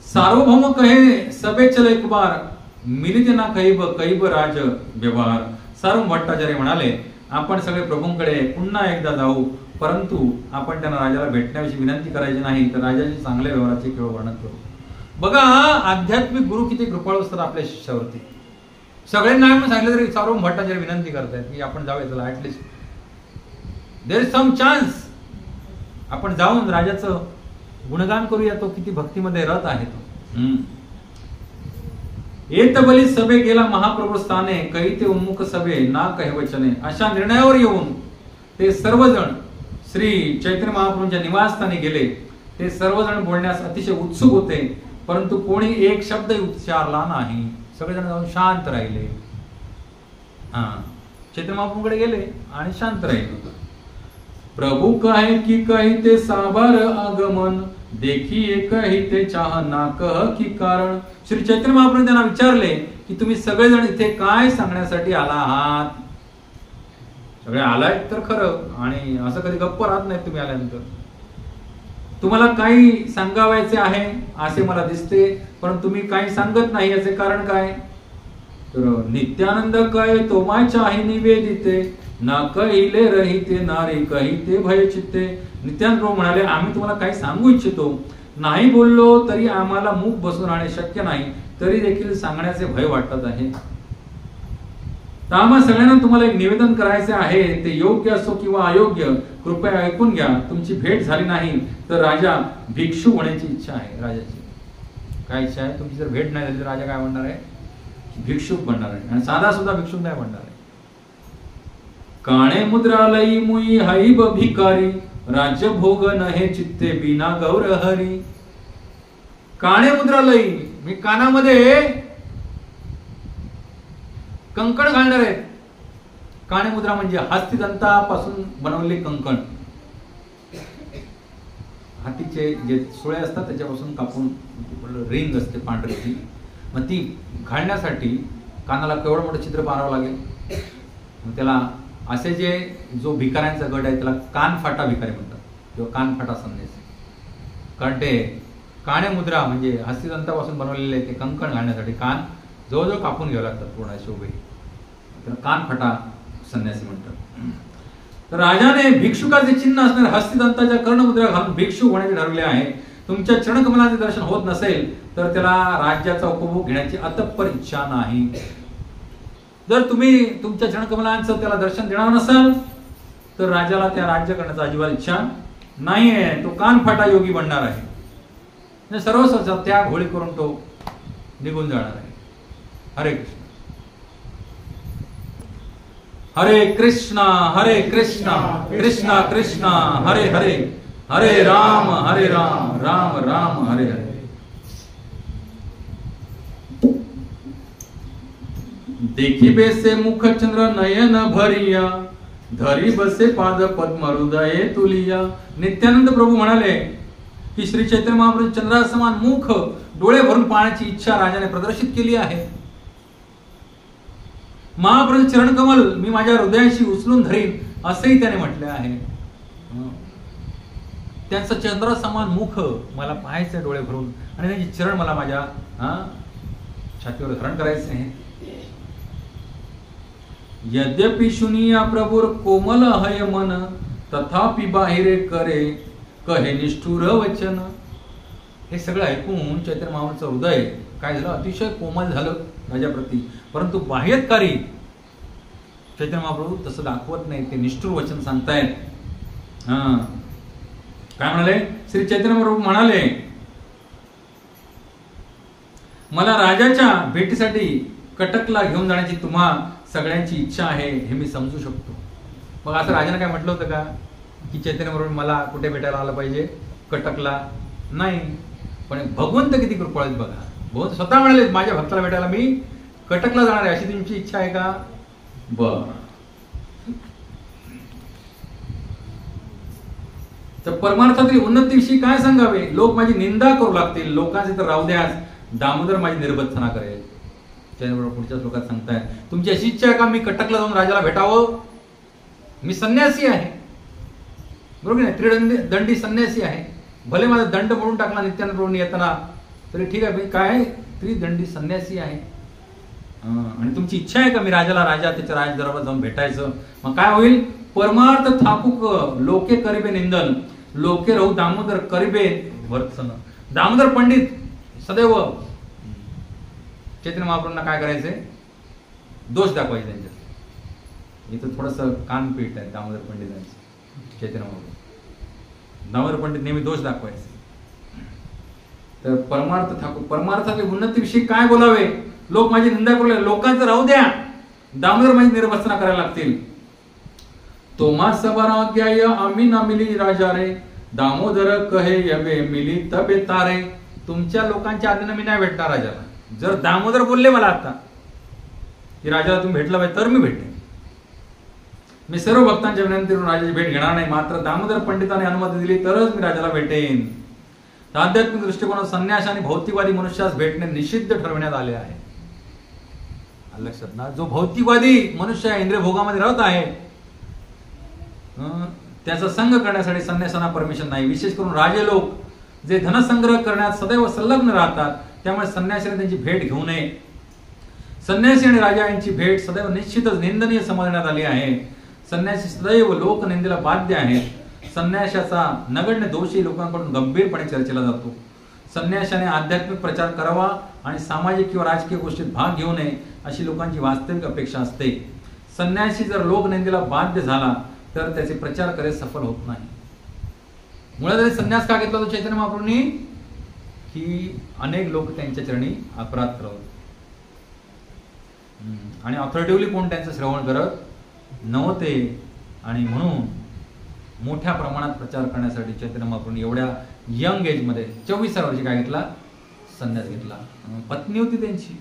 सार्वभौम कहे सबे चल एक बार, मिलिते ना कैब राज व्यवहार. सार्वभौम भट्टाचार्य म्हणाले आपण सगळे प्रभूंकडे पुन्हा एकदा जाऊ, परंतु आपण त्यांना राजाला भेटण्याविषयी विनंती करायची नाही तर राजाची चांगल्या व्यवहाराचे केवळ वर्णन करू. बघा आध्यात्मिक गुरु किती कृपाळू असतात आपल्या शिष्यावरती. सगळ्यांना म्हणून सांगितलं तरी सार्वभौम भट्टाचार्य विनंती करतायत की आपण जाऊया, चला at least there is some chance, आपण जाऊन राजाचं गुणगान करूया. तो किती भक्तीमध्ये रत आहे तो. येत बली सभे गेला महाप्रभू स्थाने, काही ते उन्मुख सभे ना कहे वचने. अशा निर्णयावर येऊन ते सर्वजण श्री चैतन्य महाप्रभूंच्या निवासस्थानी गेले. ते सर्वजण बोलण्यास अतिशय उत्सुक होते, परंतु कोणी एक शब्द उच्चारला नाही. सगळेजण जाऊन शांत राहिले. चैतन्य महाप्रभूंकडे गेले आणि शांत राहिले. प्रभू कहे की कही ते साबार आगमन, देखिए कही ते चाह ना कह की कारण. श्री चैतन्य महाप्रभू त्यांना विचारले की तुम्ही सगळेजण इथे काय सांगण्यासाठी आला आहात. सगळे आलायत तर खरं, आणि असं कधी गप्प राहत नाही तुम्ही आल्यानंतर. तुम्हाला काही सांगावायचे आहे असे मला दिसते, परंतु तुम्ही काही सांगत नाही. याचे कारण काय, तर नित्यानंद काय तो मायच्या आहे निवेदिते, ना कहिले रहिते नारी कहिते भय चित्ते. नित्यानंद प्रभू म्हणाले आम्ही तुम्हाला काही सांगू इच्छितो, नाही बोललो तरी आम्हाला मूक बसून राहणे शक्य नाही, तरी देखील सांगण्याचे भय वाटत आहे. तर आम्हा सगळ्यांना तुम्हाला एक निवेदन करायचे आहे, ते योग्य असो किंवा अयोग्य कृपया ऐकून घ्या. तुमची भेट झाली नाही तर राजा भिक्षू होण्याची इच्छा आहे राजाची. काय इच्छा आहे? तुमची जर भेट नाही झाली तर राजा काय म्हणणार आहे? भिक्षुक बनणार आहे, आणि साधा सुद्धा भिक्षुक नाही बनणार आहे. काणे मुद्रालयी मुई हाईब भिकारी, राज्य भोग नहे चित्ते बिना गौर हरी. काणे मुद्रालयी, मी कानामध्ये कंकण घालणार आहेत. काणे मुद्रा म्हणजे हस्तिदंतापासून बनवलेले कंकण, हातीचे जे सुळे असतात त्याच्यापासून कापून रिंग असते पांढरीची, मग ती घालण्यासाठी कानाला केवढं मोठं चित्र पाहावं लागेल. मग त्याला असे जे जो भिकाऱ्यांचा गट आहे त्याला कानफाटा भिकारी म्हणतात किंवा कानफाटा संन्यासी. कारण ते काणे मुद्रा म्हणजे हस्तिदंतापासून बनवलेले ते कंकण घालण्यासाठी कान जवळजवळ कापून घ्यावे लागतात पूर्ण असे उभे, त्याला कानफाटा संन्यासी म्हणतात. तर राजाने भिक्षुकाचे चिन्ह असणारे हस्तिदंताच्या कर्णमुद्रा घालून भिक्षुक होण्याचे ठरवले आहे. तुमच्या चरणकमलाचे दर्शन होत नसेल तर त्याला राज्याचा उपभोग घेण्याची अतप्पर इच्छा नाही. जर तुम्ही तुमच्या चरणकमलांचं त्याला दर्शन देणार नसाल तर राजाला त्या राज्य करण्याचा अजिबात इच्छा नाही आहे. तो कानफाटा योगी बनणार आहे, सर्वस्व त्याग होळी करून तो निघून जाणार आहे. हरे कृष्ण हरे कृष्णा हरे कृष्णा कृष्णा कृष्णा हरे हरे, हरे राम राम राम हरे हरे. देखी बेसे मुख चंद्र नयन भरिया, धरी बसे पाद पद्म हृदये तुलिया. नित्यानंद प्रभू म्हणाले की श्री चैतन्य महाप्रभू चंद्रासमान मुख डोळे भरून पाहण्याची इच्छा राजाने प्रदर्शित केली आहे. महाप्रभू चरणकमल मी माझ्या हृदयाशी उचलून धरीन असेही त्याने म्हटले आहे. त्यांचं चंद्रासमान मुख मला पाहायचं डोळे भरून, आणि त्यांची चरण मला माझ्या छातीवर धारण करायचे आहे. यद्यपि शुनिया प्रभुर कोमल हय मन, तथापि बाहिरे करे कहे निष्ठुर वचन. हे सगळं ऐकून चैतन्य महाप्रभूचं हृदय काय झालं? अतिशय कोमल झालं राजाप्रती, परंतु बाह्यकारी चैतन्य महाप्रभू तसं दाखवत नाही, ते निष्ठुर वचन सांगतायत. काय म्हणाले? श्री चैतन्य महाप्रभू म्हणाले मला राजाच्या भेटीसाठी कटकला घेऊन जाण्याची तुम्हा सगळ्यांची इच्छा आहे हे मी समजू शकतो. मग असं राजाने काय म्हटलं होतं का की चैतन्य महाप्रभू मला कुठे भेटायला आलं पाहिजे? कटकला नाही. पण भगवंत किती कृपाळू आहेत बघा. भगवंत स्वतः म्हणाले माझ्या भक्ताला भेटायला मी कटकला जाणार आहे, अशी तुमची इच्छा आहे का? बर. तर परमार्थातील उन्नतीविषयी काय सांगावे? लोक माझी निंदा करू लागतील, लोकांचे तर राहू द्यास, दामोदर माझी निर्बत्सना करेल. पुढच्या श्लोकात सांगताय तुमची अशी इच्छा आहे का मी कटकला जाऊन राजाला भेटावं? मी संन्यासी आहे, बरोबर नाही? त्रिदंडी संन्यासी आहे. भले माझा दंड म्हणून टाकला नित्यानंद प्रभूंनी येताना तरी ठीक आहे. काय त्रिदंडी संन्यासी आहे, आणि तुमची इच्छा आहे का मी राजा त्याच्या राजदरबारात जाऊन भेटायचं? मग काय होईल? परमार्थ थापूक लोके करिबे निंदन, लोके राहू दामोदर करिबे वर्तन. दामोदर पंडित सदैव चैतन्य महाप्रभूंना काय करायचंय? दोष दाखवायचे त्यांच्यात. इथं थोडस कानपीठ आहे दामोदर पंडितांचं. चैतन्य महाप्रभू दामोदर पंडित नेहमी दोष दाखवायचे. तर परमार्थ ठाकूर परमार्थाच्या उन्नतीविषयी काय बोलावे? लोक माझी निंदा करू लागले, लोकांचं राहू द्या, दामोदर माझी निर्वसना करायला लागतील. तोमा सबराग्याय आम्ही ना मिली राजा रे, दामोदर कहे यबे मिली तबे तारे. तुमच्या लोकांच्या आज्ञेने मी नाही भेटणार राजाला. जर दामोदर बोलले मला आता की राजाला तुम्ही भेटला पाहिजे तर मी भेटेन. मी सर्व भक्तांच्या विनंतीवरून राजाची भेट घेणार नाही, मात्र दामोदर पंडितांनी अनुमती दिली तरच मी राजाला भेटेन. आध्यात्मिक दृष्टिकोनात संन्यास आणि भौतिकवादी मनुष्यास भेटणे निषिद्ध ठरवण्यात आले आहे. लक्षात ना, जो भौतिकवादी मनुष्य इंद्रिय भोगामध्ये राहत आहे त्याचा संग करण्यासाठी संन्यासांना परमिशन नाही. विशेष करून राजे लोक जे धनसंग्रह करण्यात सदैव संलग्न राहतात, त्यामुळे संन्यासीने त्यांची भेट घेऊ नये. संन्यासी आणि राजा यांची भेट सदैव निश्चितच निंदनीय समजण्यात आली आहे. संन्यासी सदैव लोकनिंदेला बाध्य आहेत. संन्यासाचा नगण्य दोषी लोकांकडून गंभीरपणे चर्चेला जातो. संन्यासाने आध्यात्मिक प्रचार करावा आणि सामाजिक किंवा राजकीय गोष्टीत भाग घेऊ नये अशी लोकांची वास्तविक अपेक्षा असते. संन्यासी जर लोकनिंदेला बाध्य झाला तर त्याचे प्रचार करे सफल होत नाही. मुळात संन्यास का घेतला तो चैतन्य महाप्रभूंनी? की अनेक लोक त्यांच्या चरणी अपराध करत आणि ऑथॉरिटिव्हली कोण त्यांचं श्रवण करत नव्हते. आणि म्हणून मोठ्या प्रमाणात प्रचार करण्यासाठी चैतन्य महाप्रभूंनी एवढ्या यंग एजमध्ये 24 वर्षी काय घेतला, संन्यास घेतला. पत्नी होती त्यांची,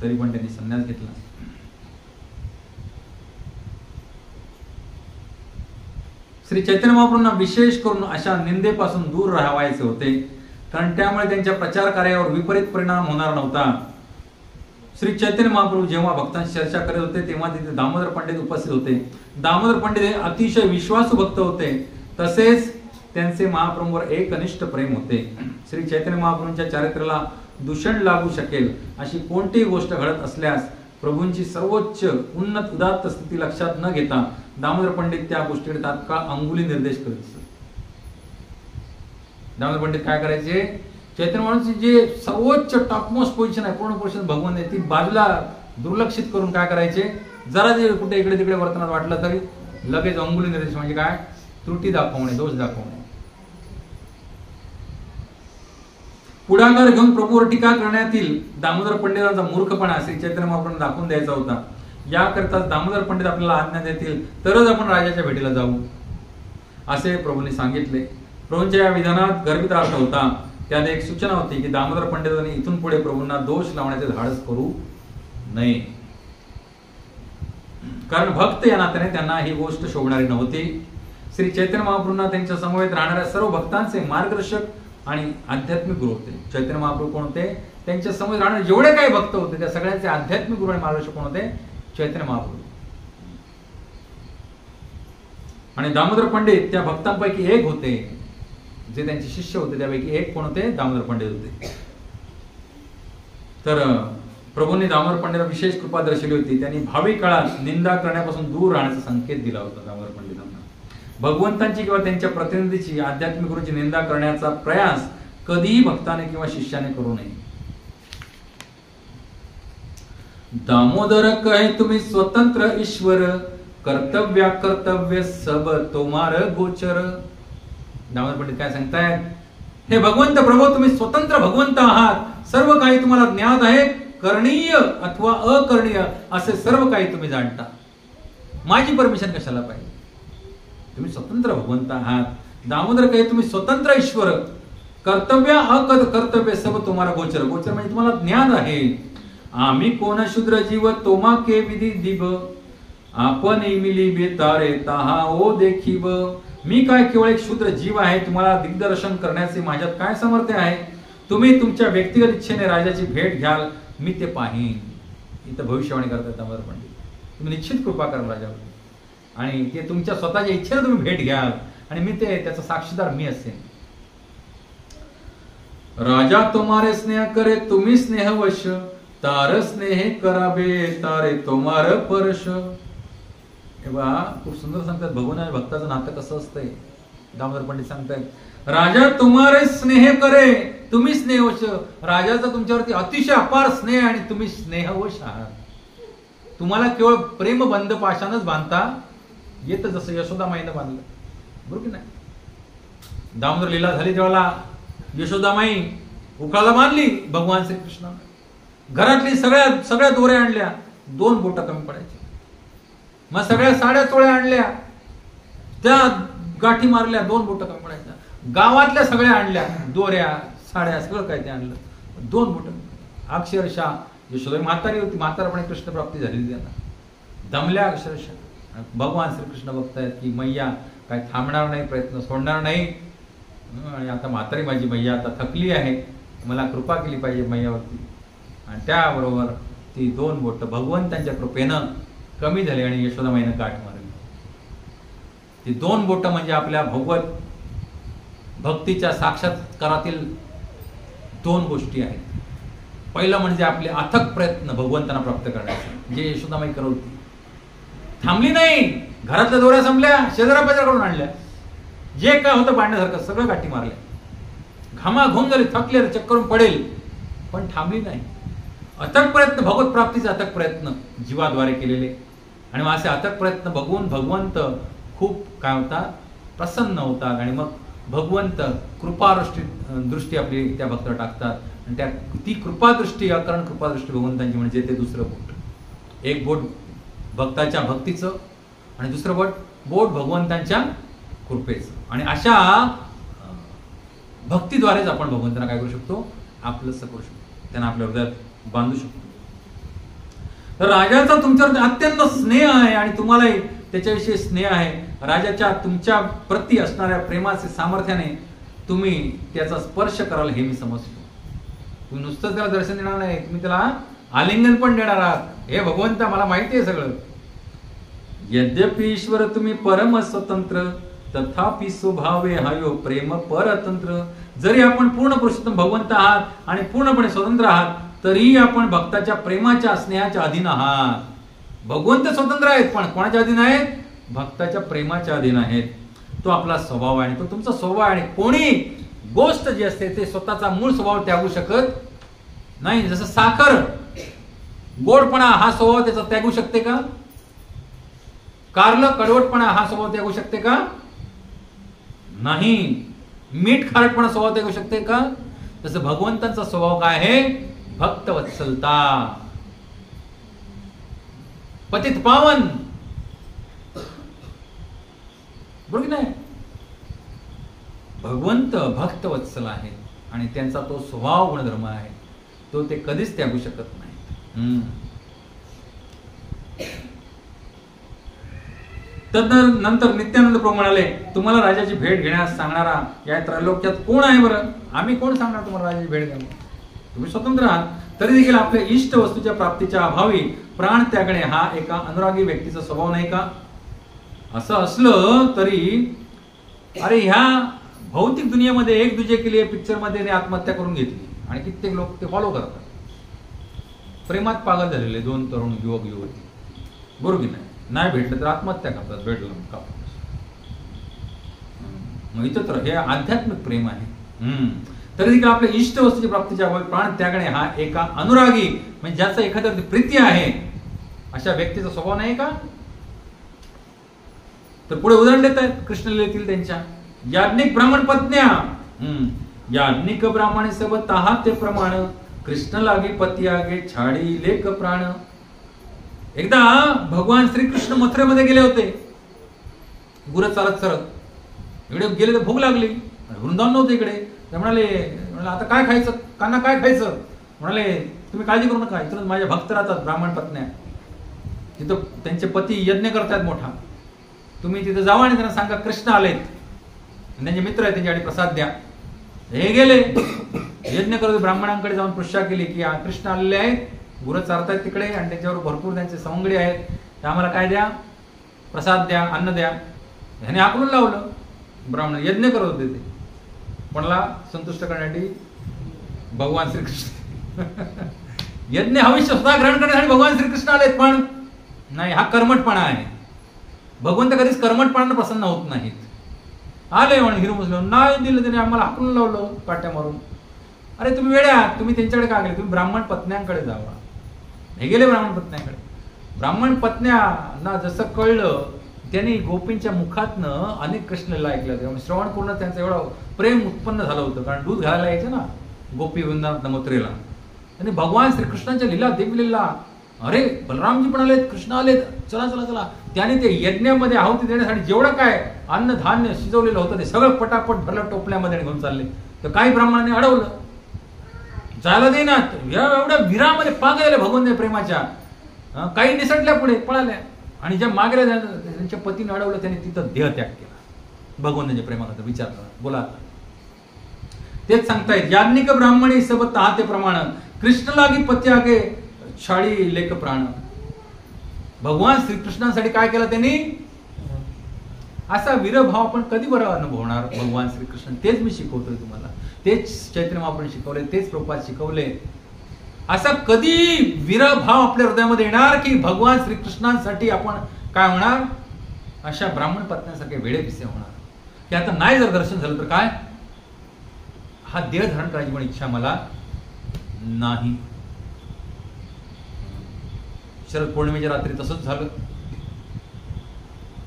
तरी पण त्यांनी संन्यास घेतला. श्री चैतन्य महाप्रभूंना विशेष करून अशा निंदेपासून दूर राहावायचे होते, कारण त्यामुळे त्यांच्या प्रचार कार्यावर विपरीत परिणाम होणार नव्हता. श्री चैतन्य महाप्रभू जेव्हा भक्तांशी चर्चा करत होते तेव्हा तिथे दामोदर पंडित उपस्थित होते. दामोदर पंडित हे अतिशय विश्वासू भक्त होते, तसेच त्यांचे महाप्रभूंवर एकनिष्ठ प्रेम होते. श्री चैतन्य महाप्रभूंच्या चारित्र्याला दूषण लागू शकेल अशी कोणतीही गोष्ट घडत असल्यास प्रभूंची सर्वोच्च उन्नत उदात्त स्थिती लक्षात न घेता दामोदर पंडित त्या गोष्टीकडे तात्काळ अंगुली निर्देश करीत असत. दामोदर पंडित काय करायचे, चैतन्य महाप्रभूंची जे सर्वोच्च टॉपमोस्ट पोझिशन आहे, पूर्ण पोझिशन भगवान आहे, ती बाजूला दुर्लक्षित करून काय करायचे, जरा जे कुठे इकडे तिकडे वर्तनात वाटलं तरी लगेच अंगुली निर्देश म्हणजे काय, त्रुटी दाखवणे, दोष दाखवणे. पुढाकार घेऊन प्रभूवर टीका करण्यातील दामोदर पंडितांचा मूर्खपणा श्री चैतन्य महाप्रभूंना दाखवून द्यायचा होता. याकरता दामोदर पंडित आपल्याला आज्ञा देतील तरच आपण राजाच्या भेटीला जाऊ असे प्रभूंनी सांगितले. प्रभूंच्या या विधानात गर्भित अर्थ होता. त्यात एक सूचना होती की दामोदर पंडितांनी इथून पुढे प्रभूंना दोष लावण्याचे धाडस करू नये, कारण भक्त या नात्याने त्यांना ही गोष्ट शोभणारी नव्हती. श्री चैतन्य महाप्रभूंना त्यांच्या समवेत राहणाऱ्या सर्व भक्तांचे मार्गदर्शक आणि आध्यात्मिक गुरु होते. चैतन्य महाप्रभू कोण होते, त्यांच्या समवेत राहणारे जेवढे काही भक्त होते त्या सगळ्यांचे आध्यात्मिक गुरु आणि मार्गदर्शक कोण होते, चैतन्य महाप्रभू. आणि दामोदर पंडित त्या भक्तांपैकी एक होते, जे त्यांचे शिष्य होते त्यापैकी एक कोण होते, दामोदर पंडित होते. तर प्रभूंनी दामोदर पंडितांना विशेष कृपा दर्शवली होती. त्यांनी भावी काळात निंदा करण्यापासून दूर राहण्याचा संकेत दिला होता. दामोदर पंडितांना भगवंतांची किंवा त्यांच्या प्रतिनिधीची, आध्यात्मिक गुरूची निंदा करण्याचा प्रयास कधीही भक्ताने किंवा शिष्याने करू नये. दामोदर कहे तुम्ही स्वतंत्र ईश्वर, कर्तव्य कर्तव्य सब तोमार गोचर. दामोदर पंडित काय सांगतायत, हे भगवंत प्रभू तुम्ही स्वतंत्र भगवंत आहात, सर्व काही तुम्हाला ज्ञात आहे, करणीय अथवा अकरणीय असे सर्व काही तुम्ही जाणता, माझी परमिशन कशाला पाहिजे, तुम्ही स्वतंत्र भगवंत आहात. दामोदर कहे तुम्ही स्वतंत्र ईश्वर, कर्तव्य अकर्तव्य सब तुम्हाला गोचर. गोचर म्हणजे तुम्हाला ज्ञान आहे. आम्ही कोण शूद्र जीव तोमा के विधी दिब, आपण मिली बेतारे ताहा ओ देखीब. मी काय केवळ एक शूद्र जीव आहे, तुम्हाला दिग्दर्शन करण्याचे माझ्यात काय सामर्थ्य आहे. तुम्ही तुमच्या व्यक्तिगत इच्छेने राजाची भेट घ्याल, मी ते पाहीन. इथं भविष्यवाणी करतात दामोदर पंडित, तुम्ही निश्चित कृपा कराल राजावर आणि ते तुमच्या स्वतःच्या इच्छेने तुम्ही भेट घ्याल आणि मी ते त्याचा साक्षीदार मी असेन. राजा तुम्हारे स्नेह करे तुम्ही स्नेहवश, तार स्नेह करावे तारे तुम्हार परश. खूप सुंदर सांगतात भगवान आणि भक्ताचं नातं कसं असतंय. दामोदर पंडित सांगतायत राजा तुम्हारे स्नेह करे तुम्ही स्नेहवश. राजाचा तुमच्यावरती अतिशय अपार स्नेह आणि तुम्ही स्नेहवश आहात. तुम्हाला केवळ प्रेम बंद पाशानच बांधता येतं, जसं यशोदामाईनं बांधलं, बरोबर की नाही. दामोदर लीला झाली तेव्हा यशोदामाई उखाळा बांधली भगवान श्रीकृष्ण. घरातली सगळ्या दोऱ्या आणल्या, 2 बोट कमी पडायची. मग सगळ्या साड्या चोळ्या आणल्या, त्या गाठी मारल्या, 2 बोट कमी पडायच्या. गावातल्या सगळ्या आणल्या, दोऱ्या साड्या सगळं काय ते आणलं, 2 बोट. अक्षरशः यशोदा म्हातारी होती, म्हातारपणे कृष्ण प्राप्ती झालेली त्यांना, दमल्या अक्षरशः. भगवान श्रीकृष्ण बघतायत की मैया काय थांबणार नाही, प्रयत्न सोडणार नाही. आणि आता म्हातारी माझी मैया आता थकली आहे, मला कृपा केली पाहिजे मैयावरती. आणि त्याबरोबर ती 2 बोट भगवंतांच्या कृपेनं कमी झाली आणि यशोदामाईनं गाठ मारली. ती 2 बोट म्हणजे आपल्या भगवत भक्तीच्या साक्षात्कारातील 2 गोष्टी आहेत. पहिलं म्हणजे आपले अथक प्रयत्न भगवंतांना प्राप्त करण्याचे, जे यशोदामाई करत होती. थांबली नाही, घरातल्या दोऱ्या संपल्या, शेजारापाजाराकडून आणल्या, जे काय होतं पाडण्यासारखं सगळं गाठी मारल्या. घामाघूम झाली, थकले, चक्करून पडेल, पण थांबली नाही. अथक प्रयत्न, भगवत प्राप्तीचे अथक प्रयत्न जीवाद्वारे केलेले. आणि मग असे अथक प्रयत्न बघून भगवंत खूप काय होतात, प्रसन्न होतात आणि मग भगवंत दृष्टी आपली त्या भक्तावर टाकतात आणि ती कृपादृष्टी, अकारण कृपादृष्टी भगवंतांची म्हणजे ते दुसरं बोट. एक बोट भक्ताच्या भक्तीचं आणि दुसरं बोट भगवंतांच्या कृपेचं. आणि अशा भक्तीद्वारेच आपण भगवंतांना काय करू शकतो, आपलंसं करू शकतो, त्यांना आपल्या हृदयात बांधू शकतो. तर राजाचा तुमच्यावर अत्यंत स्नेह आहे आणि तुम्हालाही त्याच्याविषयी स्नेह आहे. राजाच्या तुमच्या प्रती असणाऱ्या प्रेमाचे सामर्थ्याने तुम्ही त्याचा स्पर्श कराल हे मी समजतो. तुम्ही नुसतंच त्याला दर्शन देणार नाही, तुम्ही त्याला आलिंगन पण देणार आहात. हे भगवंता मला माहिती आहे सगळं. यद्यपि ईश्वर तुम्ही परम स्वतंत्र तथापि स्वभावे हायो प्रेम परतंत्र. जरी आपण पूर्ण पुरुषोत्तम भगवंत आहात आणि पूर्णपणे स्वतंत्र आहात तरी आपण भक्ताच्या प्रेमाच्या स्नेहाच्या अधीन आहात. भगवंत स्वतंत्र आहेत पण कोणाच्या अधीन आहेत, भक्ताच्या प्रेमाच्या अधीन आहेत. तो आपला स्वभाव आहे, तो तुमचा स्वभाव आहे. आणि कोणी गोष्ट जी असते ते स्वतःचा मूळ स्वभाव त्यागू शकत नाही. जसं साखर, गोडपणा हा स्वभाव त्याचा त्यागू शकते का? कारलं, कडवटपणा हा स्वभाव त्यागू शकते का? नाही. मीठ खारटपणा स्वभाव त्यागू शकते का? तसं भगवंतांचा स्वभाव काय आहे, भक्तवत्सलता, पतित पावन. बरोबर नाही? भगवंत भक्तवत्सल आहे आणि त्यांचा तो स्वभाव गुणधर्म आहे, तो ते कधीच त्यागू शकत नाही. तदनंतर नित्यानंद प्रभू म्हणाले, तुम्हाला राजाची भेट घेण्यास सांगणारा या त्रैलोक्यात कोण आहे बरं? आम्ही कोण सांगणार तुम्हाला राजाची भेट घ्या? तुम्ही स्वतंत्र आहात. तरी देखील आपल्या इष्ट वस्तूच्या प्राप्तीच्या अभावी प्राण त्यागणे हा एका अनुरागी व्यक्तीचा स्वभाव नाही का? असं असलं तरी अरे ह्या भौतिक दुनियेमध्ये एक दुजे केली पिक्चर मध्ये आत्महत्या करून घेतली आणि कित्येक लोक ते फॉलो करतात. प्रेमात पागल झालेले दोन तरुण युवक युवती, बरोबर की नाही भेटलं तर आत्महत्या करतात, भेटलं का. मग इथं तर हे आध्यात्मिक प्रेम आहे. तरी देखील आपल्या इष्ट वस्तूच्या प्राप्तीच्या अभावी प्राण त्यागणे हा एका अनुरागी म्हणजे ज्याचा एखाद्यावरती प्रीती आहे अशा व्यक्तीचा स्वभाव नाही का? तर पुढे उदाहरण देत आहेत कृष्ण लीलेतील त्यांच्या. याज्ञिक ब्राह्मण पत्न्या, याज्ञिक ब्राह्मणे सब ताहा ते प्रमाण कृष्ण लागे पती आगे छाडी लेक प्राण. एकदा भगवान श्रीकृष्ण मथुरेमध्ये गेले होते, गुरं चालत चालत इकडे गेले तर भूक लागली, वृंदावन नव्हतं इकडे. ते म्हणाले आता काय खायचं, काना काय खायचं? म्हणाले तुम्ही काळजी करू नका, इथून माझ्या भक्त राहतात ब्राह्मण पत्न्या, तिथं त्यांचे पती यज्ञ करतात मोठा, तुम्ही तिथं जावा आणि त्यांना सांगा कृष्ण आलेत, त्यांचे मित्र आहेत त्यांच्याकडे प्रसाद द्या. हे गेले यज्ञ करत ब्राह्मणांकडे जाऊन पृष्ठा केली की कृष्ण आलेले आहेत, गुरं चारतायत तिकडे आणि त्याच्यावर भरपूर त्यांचे सवंगडी आहेत, ते आम्हाला काय द्या, प्रसाद द्या, अन्न द्या. ह्याने आकलून लावलं. ब्राह्मण यज्ञ करत होते ते, कोणाला संतुष्ट करण्यासाठी, भगवान श्रीकृष्ण. यज्ञ हविष्य स्वतः ग्रहण करण्यासाठी भगवान श्रीकृष्ण आलेत, पण नाही, हा कर्मटपणा आहे. भगवंत कधीच कर्मटपणाने प्रसन्न होत नाहीत. आले म्हणून हिरो मुस्लिम नाही दिलं, त्याने आम्हाला हाकलून लावलं काट्या मारून. अरे तुम्ही वेड्या, तुम्ही त्यांच्याकडे का गेले? तुम्ही ब्राह्मण पत्न्यांकडे जावा. हे गेले ब्राह्मण पत्न्यांकडे. ब्राह्मण पत्न्यांना जसं कळलं त्यांनी गोपींच्या मुखातनं अनेक कृष्णलीला ऐकल्या होत्या. श्रवण करून त्यांचं एवढं प्रेम उत्पन्न झालं होतं, कारण दूध घालायला यायचं ना गोपी वृंदावन मथुरेला. त्यांनी भगवान श्रीकृष्णांच्या लीला देवीलीला, अरे बलरामजी पण आलेत, कृष्ण आलेत, चला चला चला. त्याने ते यज्ञामध्ये आहुती देण्यासाठी जेवढं काय अन्न धान्य शिजवलेलं होतं ते सगळं पटापट भरलं टोपल्यामध्ये घेऊन चालले. तर काही ब्राह्मणांनी अडवलं, जायला देईनात. एवढ्या विरामध्ये पागलेल्या भगवंत प्रेमाच्या. काही निसटल्या पुढे पळाल्या आणि ज्या मागेल्या त्यांच्या पतीने अडवलं, त्याने तिथं देहत्याग केला भगवंताच्या प्रेमाकडे. विचार करा, बोला आता. तेच सांगतायत, याज्ञिक ब्राह्मणी सब ताहा ते प्रमाण कृष्ण लागी पती आगे छाडी लेक प्राण. भगवान श्रीकृष्णांसाठी काय केलं त्यांनी? असा विरभाव आपण कधी बरं अनुभवणार? भगवान श्रीकृष्ण तेच मी शिकवतोय तुम्हाला, तेच चैतन्य महाप्रभूंनी शिकवले, तेच प्रभुपाद शिकवले. असा कधी विरभाव आपल्या हृदयामध्ये येणार की भगवान श्रीकृष्णांसाठी आपण काय होणार? अशा ब्राह्मण पत्न्यांसारखे वेडेपिसे होणार की आता नाही जर दर्शन झालं तर काय, हा देह धारण करायची पण इच्छा मला नाही. शरद पौर्णिमेच्या रात्री तसंच झालं.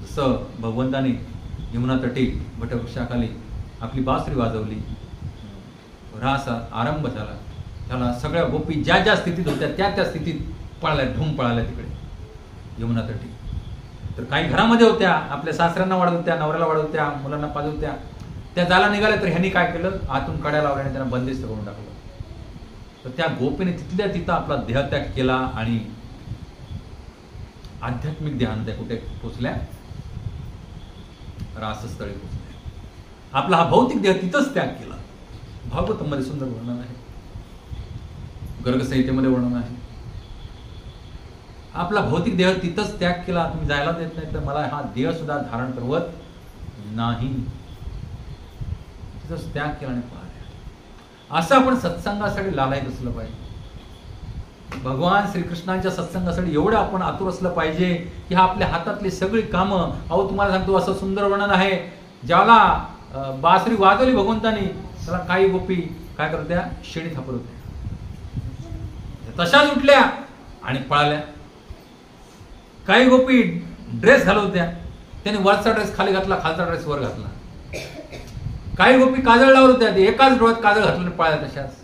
जसं भगवंताने यमुना तटी वटवृक्षाखाली आपली बासरी वाजवली, रास आरंभ झाला. त्याला सगळ्या गोपी ज्या ज्या स्थितीत होत्या त्या त्या स्थितीत पळाल्या, ढूम पळाल्या तिकडे यमुना तटी. तर काही घरामध्ये होत्या, आपल्या सासऱ्यांना वाढत होत्या, नवऱ्याला वाढत होत्या, मुलांना पाजत होत्या. त्या जायला निघाल्या तर ह्यांनी काय केलं, आतून कड्या लावल्याने त्यांना बंदिस्त करून टाकलं. तर त्या गोपीने तिथल्या तिथं आपला देहत्याग केला आणि आध्यात्मिक ध्यान त्या कुठे पोचल्या, रासस्थळी पोचल्या. आपला हा भौतिक देह तिथंच त्याग केला. भागवतम मध्ये सुंदर वर्णन आहे, गर्ग संहितेमध्ये वर्णन आहे. आपला भौतिक देह तिथंच त्याग केला. तुम्ही जायला देत नाही तर मला हा देह सुद्धा धारण करवत नाही, तिथंच त्याग केला आणि पाहिला. असं आपण सत्संगासाठी लालायत असलं पाहिजे. भगवान श्रीकृष्णांच्या सत्संगासाठी एवढं आपण आतुर असलं पाहिजे की हा आपल्या हातातली सगळी कामं. अहो तुम्हाला सांगतो, असं सुंदर वर्णन आहे, ज्याला बासरी वाजवली भगवंतानी त्याला काही गोपी काय करत होत्या, शेणी थापत होत्या. तशाच उठल्या आणि पळाल्या. काही गोपी ड्रेस घालत होत्या, त्याने वरचा ड्रेस खाली घातला, खालचा ड्रेस वर घातला. काही गोपी काजळ लावत होत्या, एकाच डोळ्यात काजळ घातलं आणि पळाल्या तशाच.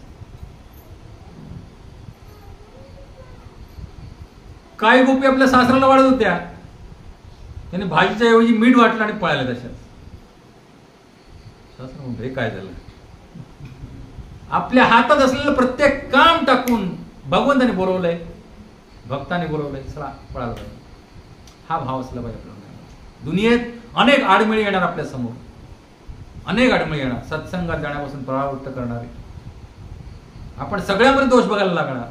काही गोपी आपल्या सासऱ्याला वाढत होत्या, त्याने भाजीच्या ऐवजी मीठ वाटलं आणि पळाल्या तशाच. सासरा म्हणतो, हे काय झालं. आपल्या हातात असलेलं प्रत्येक काम टाकून भगवंताने बोलवलंय, भक्ताने बोलवलंय, चला पळायला पाहिजे. हा भाव असला पाहिजे आपल्याला. दुनियेत अनेक आडमेळी येणार आपल्या समोर, अनेक आडमेळी येणार, सत्संगात जाण्यापासून परावृत्त करणारे. आपण सगळ्यामध्ये दोष बघायला लागणार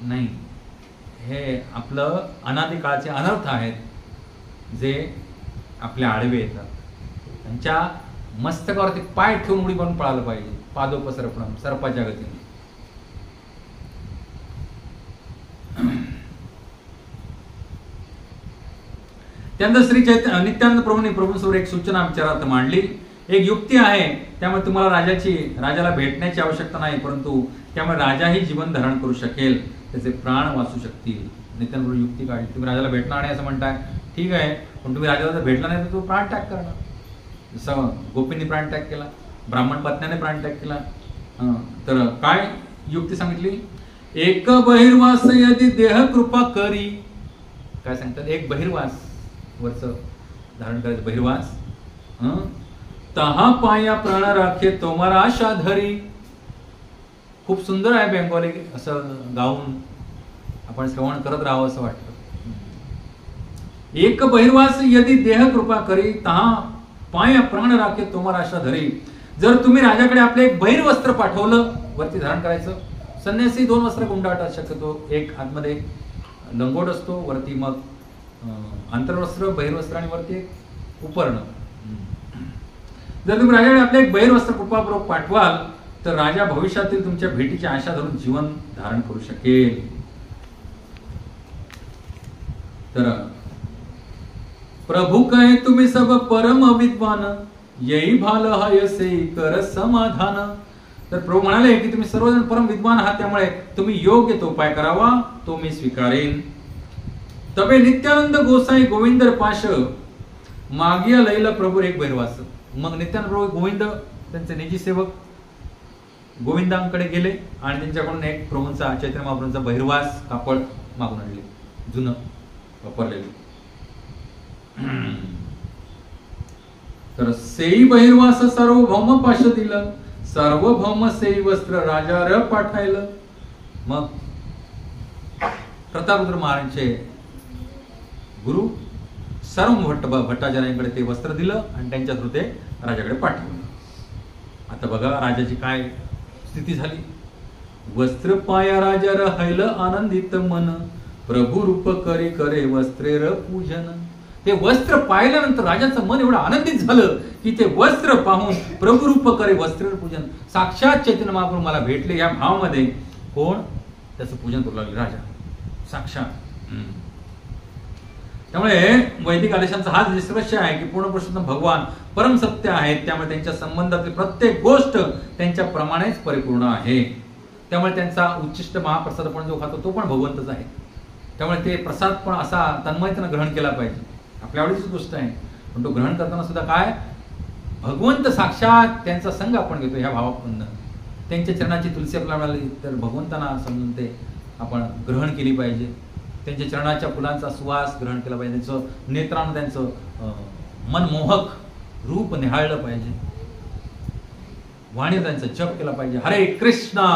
नाही. हे आपलं अनादी काळाचे अनर्थ आहेत जे आपल्या आडवे येतात. त्यांच्या मस्तकावरती पाय ठेवून उडी बनून पळायला पाहिजे. पादोपसर्पणम, सर्पाच्या गतीने. त्यानंतर श्री नित्यानंद प्रभूंनी प्रभूंसमोर एक सूचना विचारार्थ मांडली. एक युक्ती आहे, त्यामुळे तुम्हाला राजाला भेटण्याची आवश्यकता नाही, परंतु त्यामुळे राजाही जीवन धारण करू शकेल, त्याचे प्राण वाचू शकतील. नित्यानंद प्रभू युक्ती काढली. तुम्ही राजाला भेटणार नाही असं म्हणताय, ठीक आहे, पण तुम्ही राजाला जर भेटला नाही तर तो प्राण त्याग करणार. जसं गोपींनी प्राण त्याग केला, ब्राह्मण पत्न्याने प्राण त्याग केला. तर काय युक्ती सांगितली, एक बहिर्वास यदि देह कृपा करी. काय सांगतात, एक बहिर्वास वरच धारण करायचं बहिर्वास. तहा पाया प्राण राखे तोमारा आशा धरी. खूप सुंदर आहे बेंगॉली, असं गाऊन आपण श्रवण करत राहावं असं वाटतं. एक बहिर्वास यदि देह कृपा करी तहा पाया प्राण राखे तोमारा आशा धरी. जर तुम्ही राजाकडे आपले एक बहिर्वस्त्र पाठवलं वरती धारण करायचं. संन्यासी दोन वस्त्र गुंडाळतात शक्यतो, एक आतमध्ये लंगोट असतो, वरती मग आंतरवस्त्र, बहिर्वस्त्र आणि वरती एक उपर्ण. जर तुम्ही राजाकडे आपले एक बहिर्वस्त्र कृपापूर्वक पाठवाल तर राजा भविष्यातील तुमच्या भेटीची आशा धरून जीवन धारण करू शकेल. तर प्रभू कहे तुम्ही सब परम विद्वान, येई भाल हयसे कर समाधान. तर प्रभू म्हणाले की तुम्ही सर्वजण परम विद्वान आहात, त्यामुळे तुम्ही योग्य तो उपाय करावा, तो मी स्वीकारेन. तबे नित्यानंद गोसाई गोविंदर पाश मागिया लैला प्रभू एक बहिर्वास. मग नित्यानंद प्रभू गोविंद त्यांचे निजी सेवक गोविंदांकडे गेले आणि त्यांच्याकडून एक प्रभूंचा, चैतन्य महाप्रभूंचा बहिर्वास कापड मागून आणले, जुनं वापरलेले. तर सेई बहिर्वास सार्वभौम पाश दिलं, सार्वभौम सेई वस्त्र राजा र पाठायलं. मग प्रतापरुद्र महाराजांचे गुरु सर्व भट्टाचार्यांकडे ते वस्त्र दिलं आणि त्यांच्या थ्रू ते राजाकडे पाठवलं. आता बघा राजाची काय स्थिती झाली. वस्त्र पाया राजा र हैल आनंदित मन, प्रभू रूप करे करे वस्त्रे र पूजन. ते वस्त्र पाहिल्यानंतर राजाचं मन एवढं आनंदित झालं की ते वस्त्र पाहून प्रभू रूप करे वस्त्र पूजन. साक्षात चैतन्य महाप्रभू मला भेटले या भावामध्ये कोण त्याचं पूजन करू लागले, राजा साक्षात. त्यामुळे वैदिक आदेशांचा हाच निष्कर्ष आहे की पूर्ण पुरुषोत्तम भगवान परम सत्य आहेत, त्यामुळे त्यांच्या संबंधातील प्रत्येक गोष्ट त्यांच्या प्रमाणेच परिपूर्ण आहे. त्यामुळे त्यांचा उच्चिष्ट महाप्रसाद आपण जो खातो तो पण भगवंतच आहे. त्यामुळे ते प्रसाद पण असा तन्मयतेने ग्रहण केला पाहिजे. आपल्या आवडीचीच गोष्ट आहे. पण तो ग्रहण करताना सुद्धा काय, भगवंत साक्षात त्यांचा संग आपण घेतो ह्या भावाकडून. त्यांच्या चरणाची तुलसी आपल्याला मिळाली तर भगवंतांना समजून ते आपण ग्रहण केली पाहिजे. त्यांच्या चरणाच्या फुलांचा सुवास ग्रहण केला पाहिजे. त्यांचं नेत्रानं त्यांचं मनमोहक रूप निहाळलं पाहिजे. वाणी त्यांचा जप केला पाहिजे. हरे कृष्णा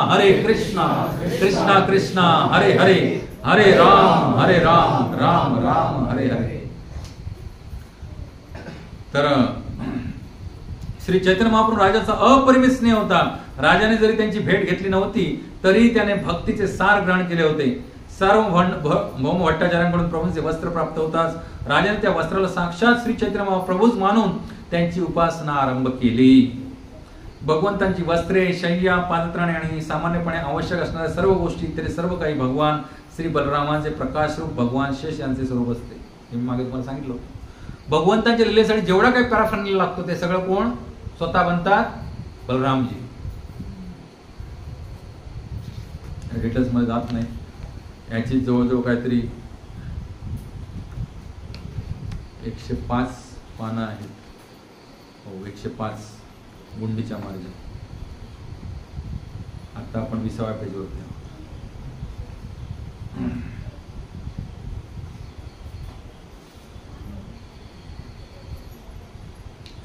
कृष्णा कृष्णा हरे हरे, हरे राम राम राम हरे हरे. तर श्री चैतन्य महाप्रभू राजाचा अपरिमित स्नेह होता. राजाने जरी त्यांची भेट घेतली नव्हती तरी त्याने भक्तीचे सार ग्रहण केले होते. सर्व भौम भट्टाचार्यांकडून प्रभूंचे वस्त्र प्राप्त होताच राजाने त्या वस्त्राला साक्षात श्री चैतन्य महाप्रभूच मानून त्यांची उपासना आरंभ केली. भगवंतांची वस्त्रे, शय्या, पादत्राणे आणि सामान्यपणे आवश्यक असणाऱ्या सर्व गोष्टी इत्यादी सर्व काही भगवान श्री बलरामांचे प्रकाशरूप भगवान शेष यांचे स्वरूप असते. हे मी मागे तुम्हाला सांगितलं. भगवंतांच्या लीलेसाठी जेवढा काही पॅराफर्नालिया लागतो ते सगळं कोण स्वतः बनतात, बलरामजी. डिटेल्स मध्ये जात नाही. याची जवळजवळ काहीतरी 105 पानं आहेत. हो, 105 गुंडीच्या मार्गे. आता आपण 20व्या पेजवरती.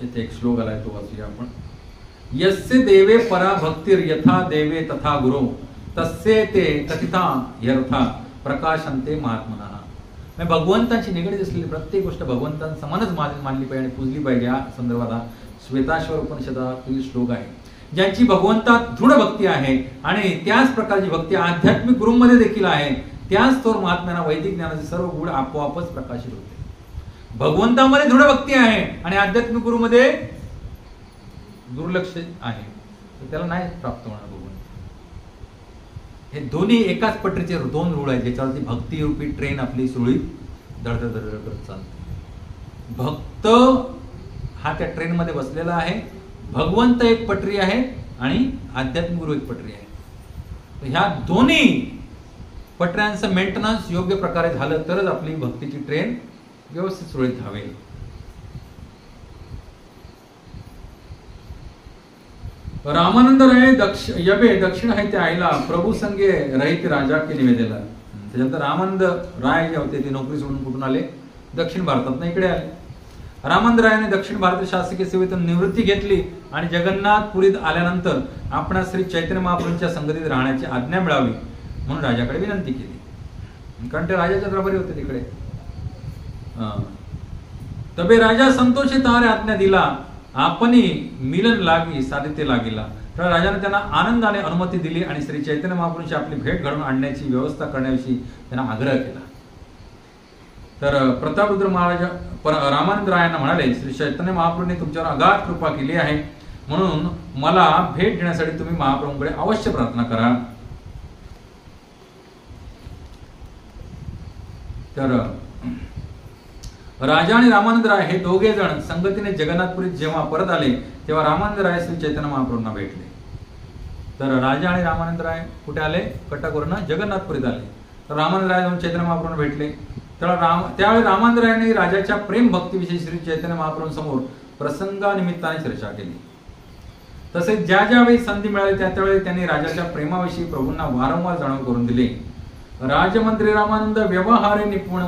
इथे एक श्लोक आलाय तो वाचूया आपण. यस्य देवे परा भक्तिर यथा देवे तथा गुरो तस्य ते कथिता यर्था प्रकाशंते महात्मना. भगवंतांची निगडीत असलेली प्रत्येक गोष्ट भगवंतांसमानच मानली पाहिजे आणि पूजली पाहिजे. या संदर्भात हा श्वेताश्वर उपनिषदातील श्लोक आहे. ज्यांची भगवंतात दृढ भक्ती आहे आणि त्याच प्रकारची भक्ती आध्यात्मिक गुरूंमध्ये देखील आहे, त्याच थोर महात्म्यांना वैदिक ज्ञानाचे सर्व गुण आपोआपच प्रकाशित होते. भगवंतामध्ये दृढ भक्ती आहे आणि आध्यात्मिक गुरुमध्ये दुर्लक्ष आहे तर त्याला नाही प्राप्त होणार भगवंत. हे दोन्ही एकाच पटरीचे दोन रूळ आहेत ज्याच्यावरती भक्ती रूपी ट्रेन आपली सुरळीत धडधड करत चालते. भक्त हा त्या ट्रेन मध्ये बसलेला आहे. भगवंत एक पटरी आहे आणि आध्यात्मिक गुरु एक पटरी आहे. ह्या दोन्ही पटऱ्यांचं मेंटेनन्स योग्य प्रकारे झालं तरच आपली भक्तीची ट्रेन व्यवस्थित सुरळीत धावेल. रामानंद राय यबे दक्षिण आहे ते आईला प्रभू संगे रहित राजा के निवेदेला. त्याच्यानंतर रामानंद राय जे होते ते नोकरी सोडून कुठून आले, दक्षिण भारतात इकडे आले. रामानंद रायाने दक्षिण भारतीय शासकीय सेवेतून निवृत्ती घेतली आणि जगन्नाथपुरीत आल्यानंतर आपणास श्री चैतन्य महाप्रभूंच्या संगतीत राहण्याची आज्ञा मिळावी म्हणून राजाकडे विनंती केली. कारण ते राजाच्या दरबारी होते तिकडे. तबे राजा संतोषे तारे आज्ञा दिला आपणी मिलन लागी साधिते लागिला. तर राजाने त्यांना आनंदाने अनुमती दिली आणि श्री चैतन्य महाप्रभूंची आपली भेट घडवून आणण्याची व्यवस्था करण्याविषयी त्यांना आग्रह केला. तर प्रतापरुद्र महाराज रामानंद रायांना म्हणाले, श्री चैतन्य महाप्रभूंनी तुमच्यावर अगाध कृपा केली आहे म्हणून मला भेट देण्यासाठी तुम्ही महाप्रभूंकडे अवश्य प्रार्थना करा. तर राजा आणि रामानंद राय हे दोघे जण संगतीने जगन्नाथपुरीत जेव्हा परत आले तेव्हा रामानंद राय श्री चैतन्य महाप्रभूंना भेटले. तर राजा आणि रामानंद राय कुठे आले, कटकवरून जगन्नाथपुरीत आले. तर रामानंद राय जाऊन चैतन्य महाप्रभूंना भेटले. तर त्यावेळी रामानंद रायांनी राजाच्या प्रेम भक्तीविषयी श्री चैतन्य महाप्रभूंसमोर प्रसंगानिमित्ताने चर्चा केली. तसेच ज्या ज्यावेळी संधी मिळाली त्या त्यावेळी त्यांनी राजाच्या प्रेमाविषयी प्रभूंना वारंवार जाणीव करून दिली. राजमंत्री रामानंद व्यवहारे निपुण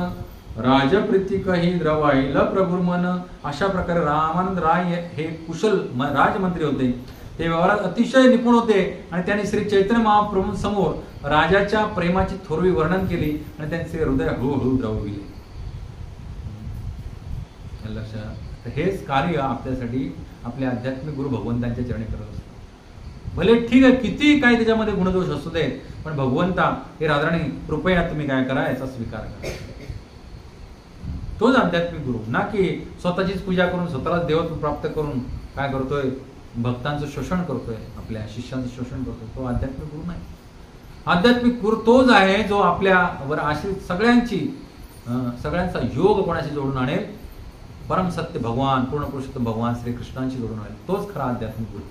राजप्रीती कही द्रवाईल प्रभुर्मन. अशा प्रकारे रामानंद राय हे कुशल राजमंत्री होते. ते व्यवहारात अतिशय निपुण होते आणि त्यांनी श्री चैतन्य महाप्रभूंसमोर राजाच्या प्रेमाची थोरवी वर्णन केली आणि त्यांचे हृदय हळूहळू द्रवविले. लक्षात. हेच कार्य आपल्यासाठी आपले आध्यात्मिक गुरु भगवंतांच्या चरणी करत असतात. भले ठीक आहे किती काय त्याच्यामध्ये गुणदोष असू दे पण भगवंता हे राधाराणी कृपया तुम्ही काय करा याचा स्वीकार करा. तोच आध्यात्मिक गुरु. ना की स्वतःचीच पूजा करून स्वतःलाच देवत्व प्राप्त करून काय करतोय, भक्तांचं शोषण करतोय, आपल्या शिष्यांचं शोषण करतोय. तो आध्यात्मिक गुरु नाही. आध्यात्मिक गुरु तोच आहे जो आपल्यावर आश्रित सगळ्यांचा योग कोणाशी जोडून आणेल, परम सत्य भगवान पूर्ण पुरुषोत्तम भगवान श्रीकृष्णांशी जोडून आणेल. तोच खरा आध्यात्मिक गुरु.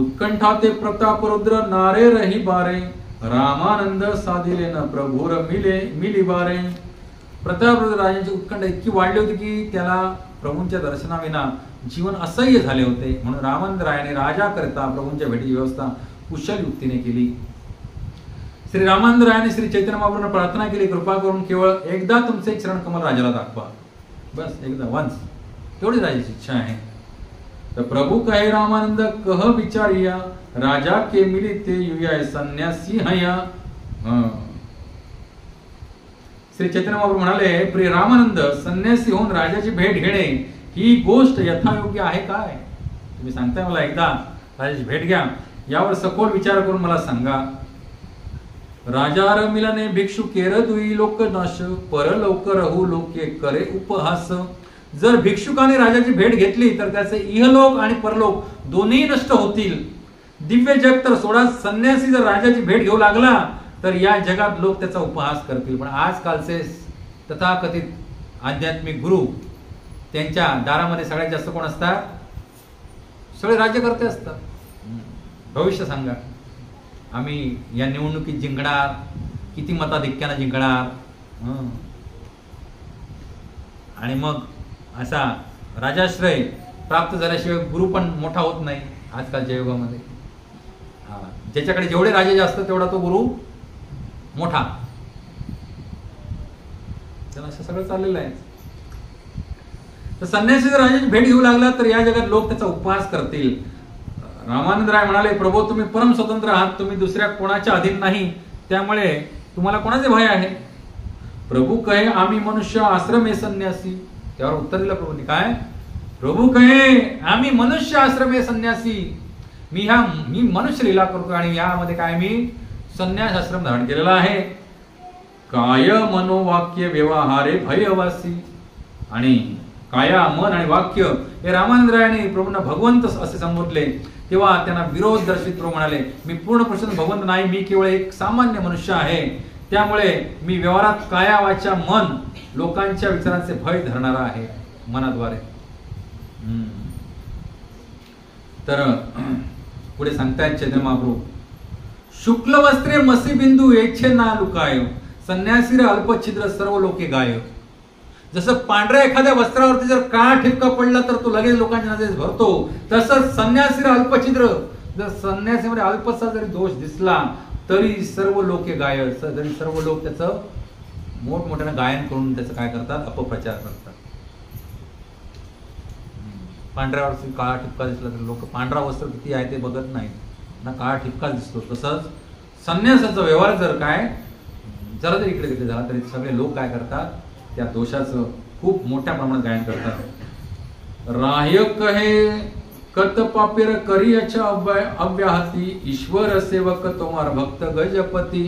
उत्कंठा ते प्रताप रुद्र नारे रही बारे रामानंद साधिले न प्रभुर मिली बारे. प्रतापरुद्र राजांची उत्कंठा इतकी वाढली होती की त्याला प्रभूंच्या दर्शनाविना जीवन असह्य झाले होते. म्हणून रामानंद रायाने राजाकरिता प्रभूंच्या भेटीची व्यवस्था कुशल युक्तीने केली. श्री रामानंद रायाने श्री चैतन्य महाप्रभूंना प्रार्थना केली, कृपा करून केवळ एकदा तुमचे चरण कमल राजाला दाखवा, बस एकदा वन्स, तेवढी राजाची इच्छा आहे. तर प्रभू कहे रामानंद कह विचारिया, राजा के मिली ते युया संन्यासी हया. श्री चैतन्य महाप्रभू म्हणाले, प्रिय रामानंद, संन्यासी होऊन राजाची भेट घेणे ही गोष्ट यथायोग्य आहे काय? तुम्ही सांगताय मला एकदा राजाची भेट घ्या, यावर सखोल विचार करून मला सांगा. राजार मिलने भिक्षु केर दुई लोक नाश, पर लोक रहू लोके करे उपहास. जर भिक्षुकाने राजाची भेट घेतली तर त्याचे इहलोक आणि परलोक दोन्ही नष्ट होतील. दिव्य जग तर सोडा, संन्यासी जर राजाची भेट घेऊ लागला तर या जगात लोक त्याचा उपहास करतील. पण आजकालचे तथाकथित आध्यात्मिक गुरु, त्यांच्या दारामध्ये सगळ्यात जास्त कोण असतात? सगळे राज्यकर्ते असतात. भविष्य सांगा, आम्ही या निवडणुकीत जिंकणार, किती मताधिक्यानं जिंकणार, आणि मग असा राजाश्रय प्राप्त झाल्याशिवाय गुरु पण मोठा होत नाही आजकालच्या युगामध्ये. ज्याच्याकडे जेवढे राजे जास्त तेवढा तो गुरु मोठा. त्याला असं सगळं चाललेलं आहे. तर संन्यासी जर राजाची भेट घेऊ लागला तर या जगात लोक त्याचा उपहास करतील. रामानंद राय म्हणाले, प्रभू तुम्ही परम स्वतंत्र आहात, तुम्ही दुसऱ्या कोणाच्या अधीन नाही, त्यामुळे तुम्हाला कोणाचे भय आहे? प्रभू कहे आम्ही मनुष्य आश्रमे संन्यासी. त्यावर उत्तर दिलं प्रभूंनी, काय? प्रभू कहे आम्ही मनुष्य आश्रमे संन्यासी. मी मनुष्य लीला करतो आणि यामध्ये काय, मी संन्यास आश्रम धारण केलेला आहे. काय मनोवाक्य व्यवहारे भयवासी. आणि काया, मन आणि वाक्य हे रामानंद रायाने प्रभूंना भगवंत असे संबोधले. तेव्हा त्यांना विरोध दर्शित प्रभू म्हणाले, मी पूर्ण प्रसन्न भगवंत नाही, मी केवळ एक सामान्य मनुष्य आहे. त्यामुळे मी व्यवहारात काया वाचा मन लोकांच्या विचारांचे भय धरणारा आहे मनाद्वारे. तर पुढे सांगतायत चैतन्य महाप्रभू, शुक्ल वस्त्रे मसी बिंदू येच्छे ना लुकाय, संन्यासी रे अल्पछिद्र सर्व लोके गाय. जसं पांढऱ्या एखाद्या वस्त्रावरती जर काळा ठिपका पडला तर तो लगेच लोकांच्या नजरेत भरतो, तसंच संन्यासी अल्पछिद्र, जर संन्यासीमध्ये अल्पसा जरी दोष दिसला तरी सर्व लोके गाय, जरी सर्व लोक त्याचं मोठमोठ्यानं गायन करून त्याचं काय करतात, अपप्रचार करतात. पांढऱ्यावरती काळा ठिपका दिसला तर लोक पांढरा वस्त्र किती आहे ते बघत नाही ना, काळा ठिपका दिसतो. तसंच संन्यासाचा व्यवहार जर काय जरा जरी इकडे तिकडे झाला तरी सगळे लोक काय करतात, त्या दोषाचं खूप मोठ्या प्रमाणात गायन करतात. राह्य कहे कत पापेर करियाच्या अव्याहती, ईश्वर सेवक तोमार भक्त गजपती.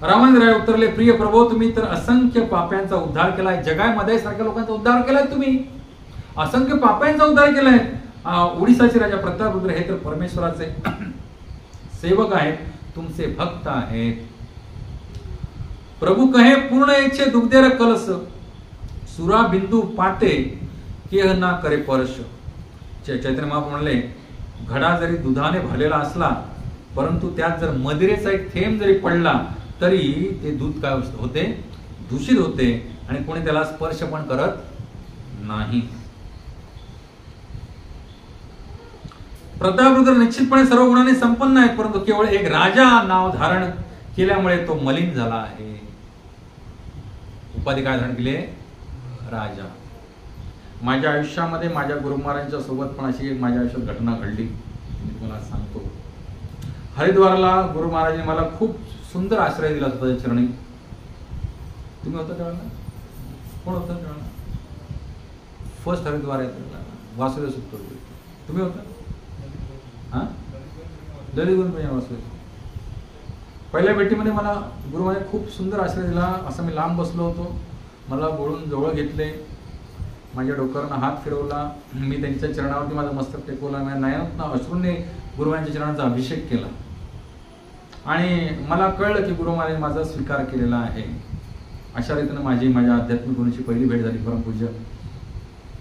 रामानंद राय उत्तरले, प्रिय प्रभो तुम्ही तर असंख्य पाप्यांचा उद्धार केलाय, जगामध्ये सारख्या लोकांचा उद्धार केलाय, तुम्ही असंख्य पाप्यांचा उद्धार केलाय. ओडिसाचे राजा प्रतापरुद्र हे तर परमेश्वराचे सेवक आहेत, तुमचे भक्त आहेत. प्रभू कहे पूर्ण इच्छे दुग्धेर कलस, सुरा बिंदू पाटे केह ना करे परश. चैतन्य महाप्रभू म्हणले, घडा जरी दुधाने भरलेला असला परंतु त्यात जर मदिरेचा एक थेंब जरी पडला तरी ते दूध काय होते, दूषित होते आणि कोणी त्याला स्पर्श पण करत नाही. प्रतापरुद्र निश्चितपणे सर्व गुणांनी संपन्न आहेत, परंतु केवळ एक राजा नाव धारण केल्यामुळे तो मलिन झाला आहे. उपाधी काय धारण केली? राजा. माझ्या आयुष्यामध्ये माझ्या गुरु महाराजांच्या सोबत पण अशी एक माझ्या आयुष्यात घटना घडली, मी तुम्हाला सांगतो. हरिद्वारला गुरु महाराजांनी मला खूप सुंदर आश्रय दिला होता चरणी. तुम्ही होता तेव्हा? कोण होता तेव्हा? फर्स्ट हरिद्वार आहे वासुदेव सुप्तोर्ती. तुम्ही होता? हा, ललित गुरु वासुदेव. पहिल्या भेटीमध्ये मला गुरु महाराज खूप सुंदर आश्रय दिला. असं मी लांब बसलो होतो, मला बोलून जवळ घेतले, माझ्या डोक्यावरनं हात फिरवला, मी त्यांच्या चरणावरती माझं मस्तक टेकवला, माझ्या नयनातनं अश्रूंनी गुरु महाराजांच्या चरणांचा अभिषेक केला आणि मला कळलं की गुरु महाराज माझा स्वीकार केलेला आहे. अशा रीतीनं माझ्या आध्यात्मिक गुरूंची पहिली भेट झाली परमपूज्य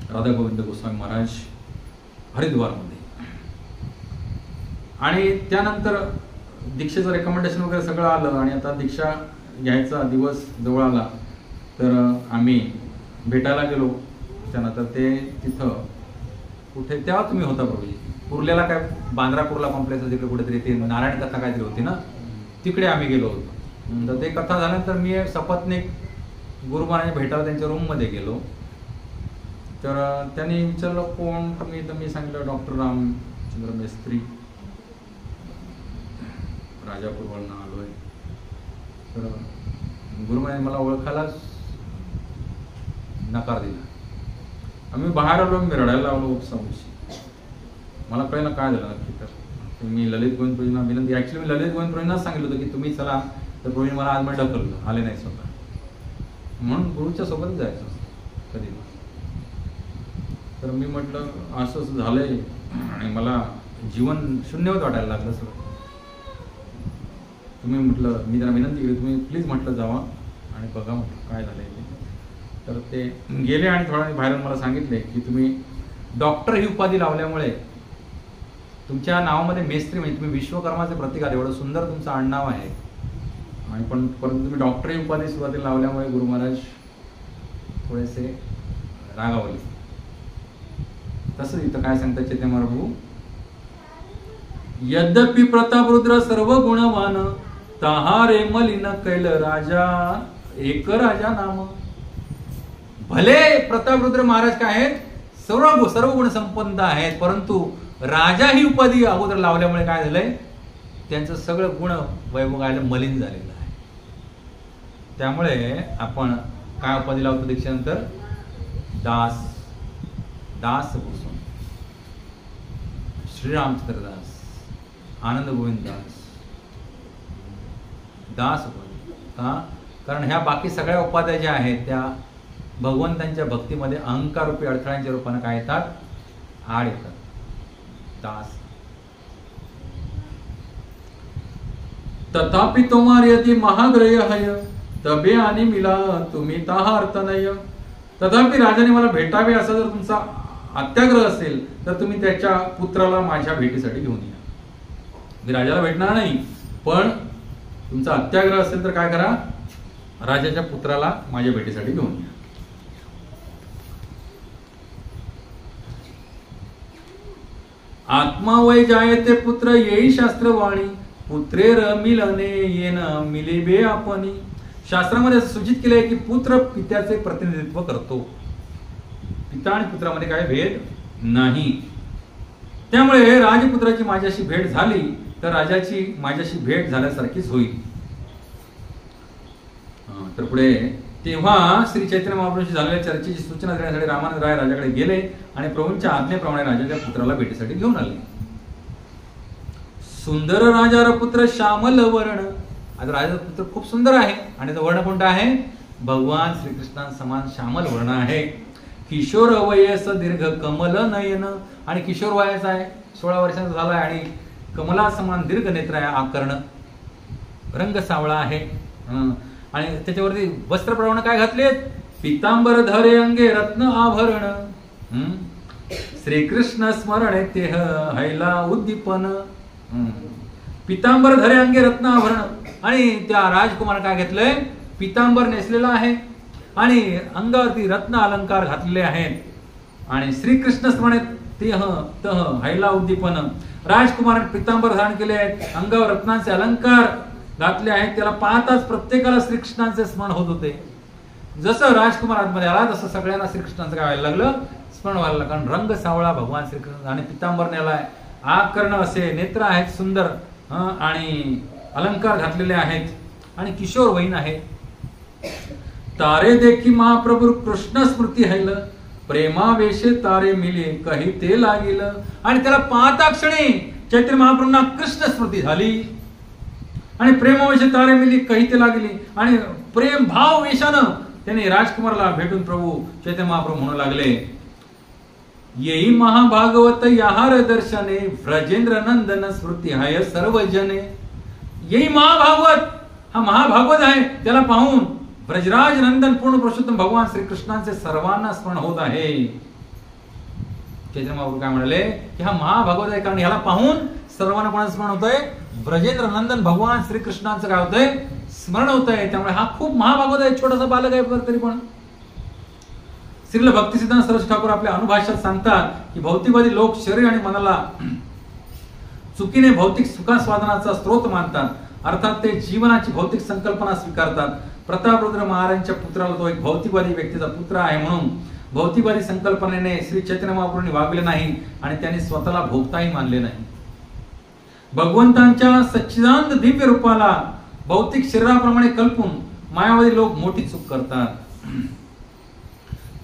राधा गोविंद गोस्वामी महाराज हरिद्वारमध्ये. आणि त्यानंतर दीक्षेचं रेकमेंडेशन वगैरे सगळं आलं आणि आता दीक्षा घ्यायचा दिवस जवळ आला. तर आम्ही भेटायला गेलो. त्यानंतर ते तिथं कुठे तेव्हा तुम्ही होता प्रभूजी, कुर्ल्याला काय बांद्रा कुर्ला कॉम्प्लेक्स तिकडे कुठेतरी ते नारायण कथा काहीतरी होती ना, तिकडे आम्ही गेलो होतो. तर ते कथा झाल्यानंतर मी सपत्नीक गुरु महाराज भेटायला त्यांच्या रूममध्ये गेलो. तर त्यांनी विचारलं कोण तुम्ही, तर मी सांगितलं डॉक्टर रामचंद्र मेस्त्री, राजापूरवरून आलोय. तर गुरु महाराज मला ओळखायलाच नकार दिला. आम्ही बाहेर आलो, मी रडायला लावलो उत्साहाशी. मला कळलं काय झालं नक्की. तर मी ललित गोविंद प्रभूंना विनंती, ऍक्च्युली मी ललित गोविंद प्रभूंनाच सांगितलं होतं की तुम्ही चला, तर प्रभूंनी मला आज मध्ये ढकललं, आले नाही स्वतः. म्हणून गुरुच्या सोबतच जायचं कधी. तर मी म्हटलं असं झालंय आणि मला जीवन शून्यवत वाटायला लागलं सगळं. तुम्ही म्हटलं, मी त्यांना विनंती केली, तुम्ही प्लीज म्हटलं जावा आणि बघा म्हटलं काय झालंय ते. तर ते गेले आणि थोड्या बाहेरून मला सांगितले की तुम्ही डॉक्टर ही उपाधी लावल्यामुळे तुमच्या नावामध्ये मेस्त्री म्हणजे तुम्ही विश्वकर्माचे प्रतीक आहात, एवढं सुंदर तुमचं आडनाव आहे, आणि परंतु तुम्ही डॉक्टर ही उपाधी सुरुवातीला लावल्यामुळे गुरु महाराज थोडेसे रागावले. तसंच इथं काय सांगतात चैतन्य प्रभू, यद्यपि प्रतापरुद्र सर्व गुणवान, तहारे मलिन कैल राजा एक राजा नाम. भले प्रतापरुद्र महाराज काय आहेत, सर्व गुण संपन्न आहेत, परंतु राजा ही उपाधी अगोदर लावल्यामुळे काय झालंय, त्यांचं सगळं गुण वैभवाला मलिन झालेलं आहे. त्यामुळे आपण काय उपाधी लावतो दीक्षेनंतर, दास, दास भूषण, श्रीरामचंद्र दास, आनंद गोविंद दास, दास उपाधी. का? कारण ह्या बाकी सगळ्या उपाध्या ज्या आहेत त्या भगवंतांच्या भक्तीमध्ये अहंकार रूपी अडथळ्यांच्या रूपाने काय येतात, आड येतात. दास. तथापि तुम्हार यदि महाग्रह हय, तबे आणि मिला तुम्ही ताहा अर्थ नय. तथापि राजाने मला भेटावे असा जर तुमचा अत्याग्रह असेल तर तुम्ही त्याच्या पुत्राला माझ्या भेटीसाठी घेऊन या. मी राजाला भेटणार नाही, पण तुमचा अत्याग्रह असेल तर काय करा, राजाच्या पुत्राला माझ्या भेटीसाठी घेऊन या. आत्मा वै जायते पुत्र येई शास्त्रवाणी, पुत्रेर मिलने येन मिलिबे आपणी. शास्त्रामध्ये सूचित केले की पुत्र पित्याचे प्रतिनिधित्व करतो, पिता आणि पुत्रामध्ये काय भेद नाही. त्यामुळे राजपुत्राची माझ्याशी भेट झाली तर राजाची माझ्याशी भेट झाल्यासारखीच होईल. तर पुढे तेव्हा श्री चैतन्य महाप्रभूंशी झालेल्या चर्चेची सूचना देण्यासाठी रामानंद राय राजाकडे गेले आणि प्रभूंच्या आज्ञेप्रमाणे राजाच्या पुत्राला भेटीसाठी घेऊन आले. सुंदर राजार पुत्र श्यामल वर्ण. आता राजाचा पुत्र खूप सुंदर आहे आणि त्याचा वर्ण कोणता आहे, भगवान श्रीकृष्णांसमान श्यामल वर्ण आहे. किशोर वयस दीर्घ कमल नयन. आणि किशोर वयाचा आहे, 16 वर्षांचा झाला आहे आणि कमला समान दीर्घ नेत्र आहे, आकर्ण, रंग सावळा आहे. आणि त्याच्यावरती वस्त्रप्रवण काय घातलेत, पितांबर धरे अंगे रत्न आभरण. श्रीकृष्ण स्मरण तेह हैला उद्दीपन. पितांबर धरे अंगे रत्न आभरण. आणि त्या राजकुमार काय घेतलंय, पितांबर नेसलेला आहे आणि अंगावरती रत्न अलंकार घातलेले आहेत. आणि श्रीकृष्ण स्मरण तेह तह हैला उद्दीपन. राजकुमाराने पितांबर धारण केले आहेत, अंगावर रत्नांचे अलंकार घातले आहेत. त्याला पाहताच प्रत्येकाला श्रीकृष्णांचे स्मरण होत होते. जसं राजकुमार आतमध्ये आला तसं सगळ्यांना श्रीकृष्णांचं काय व्हायला लागलं, स्मरण व्हायला लागलं. कारण रंग सावळा भगवान श्रीकृष्ण आणि पितांबर नेलाय, आकर्ण असे नेत्र आहेत सुंदर, आणि अलंकार घातलेले आहेत आणि किशोर वयीन आहे. तारे देखी महाप्रभू कृष्ण स्मृती हैल, प्रेमावेशे तारे मिले काही ते लागील. आणि त्याला पाहता क्षणी चैतन्य महाप्रभूंना कृष्ण स्मृती झाली आणि प्रेमावेशे तारे मिली काही ते लागली. आणि प्रेम भाव वेशानं त्याने राजकुमारला भेटून प्रभू चैतन्य महाप्रभू म्हणू लागले, येई महाभागवत याहार दर्शने, व्रजेंद्र नंदन स्मृती हाय सर्वजने. येई महाभागवत, हा महाभागवत आहे, त्याला पाहून व्रजराज नंदन पूर्ण पुरुषोत्तम भगवान श्रीकृष्णांचे सर्वांना स्मरण होत आहे. चैतन्य महाप्रभू काय म्हणाले की हा महाभागवत आहे, कारण ह्याला पाहून सर्वांना कोणाचं स्मरण होतंय, व्रजेंद्र नंदन भगवान श्रीकृष्णांचं काय होतंय, स्मरण होत आहे. त्यामुळे हा खूप महाभागवत आहे, छोटासा बालक आहे तरी पण. श्रील भक्तिसिद्धांत सरस्वती ठाकूर आपल्या अनुभभाष्यात सांगतात की भौतिकवादी लोक शरीर आणि मनाला चुकीने भौतिक सुखास्वादनाचा स्रोत मानतात. अर्थात ते जीवनाची भौतिक संकल्पना स्वीकारतात. प्रतापरुद्र महाराजांच्या पुत्राला तो एक भौतिकवादी व्यक्तीचा पुत्र आहे म्हणून भौतिकवादी संकल्पनेने श्री चैतन्य महाप्रभूंनी वागले नाही आणि त्यांनी स्वतःला भोगताही मानले नाही. भगवंतांच्या सच्चिदानंद दिव्य रूपाला भौतिक शरीराप्रमाणे कल्पून मायावादी लोक मोठी चूक करतात.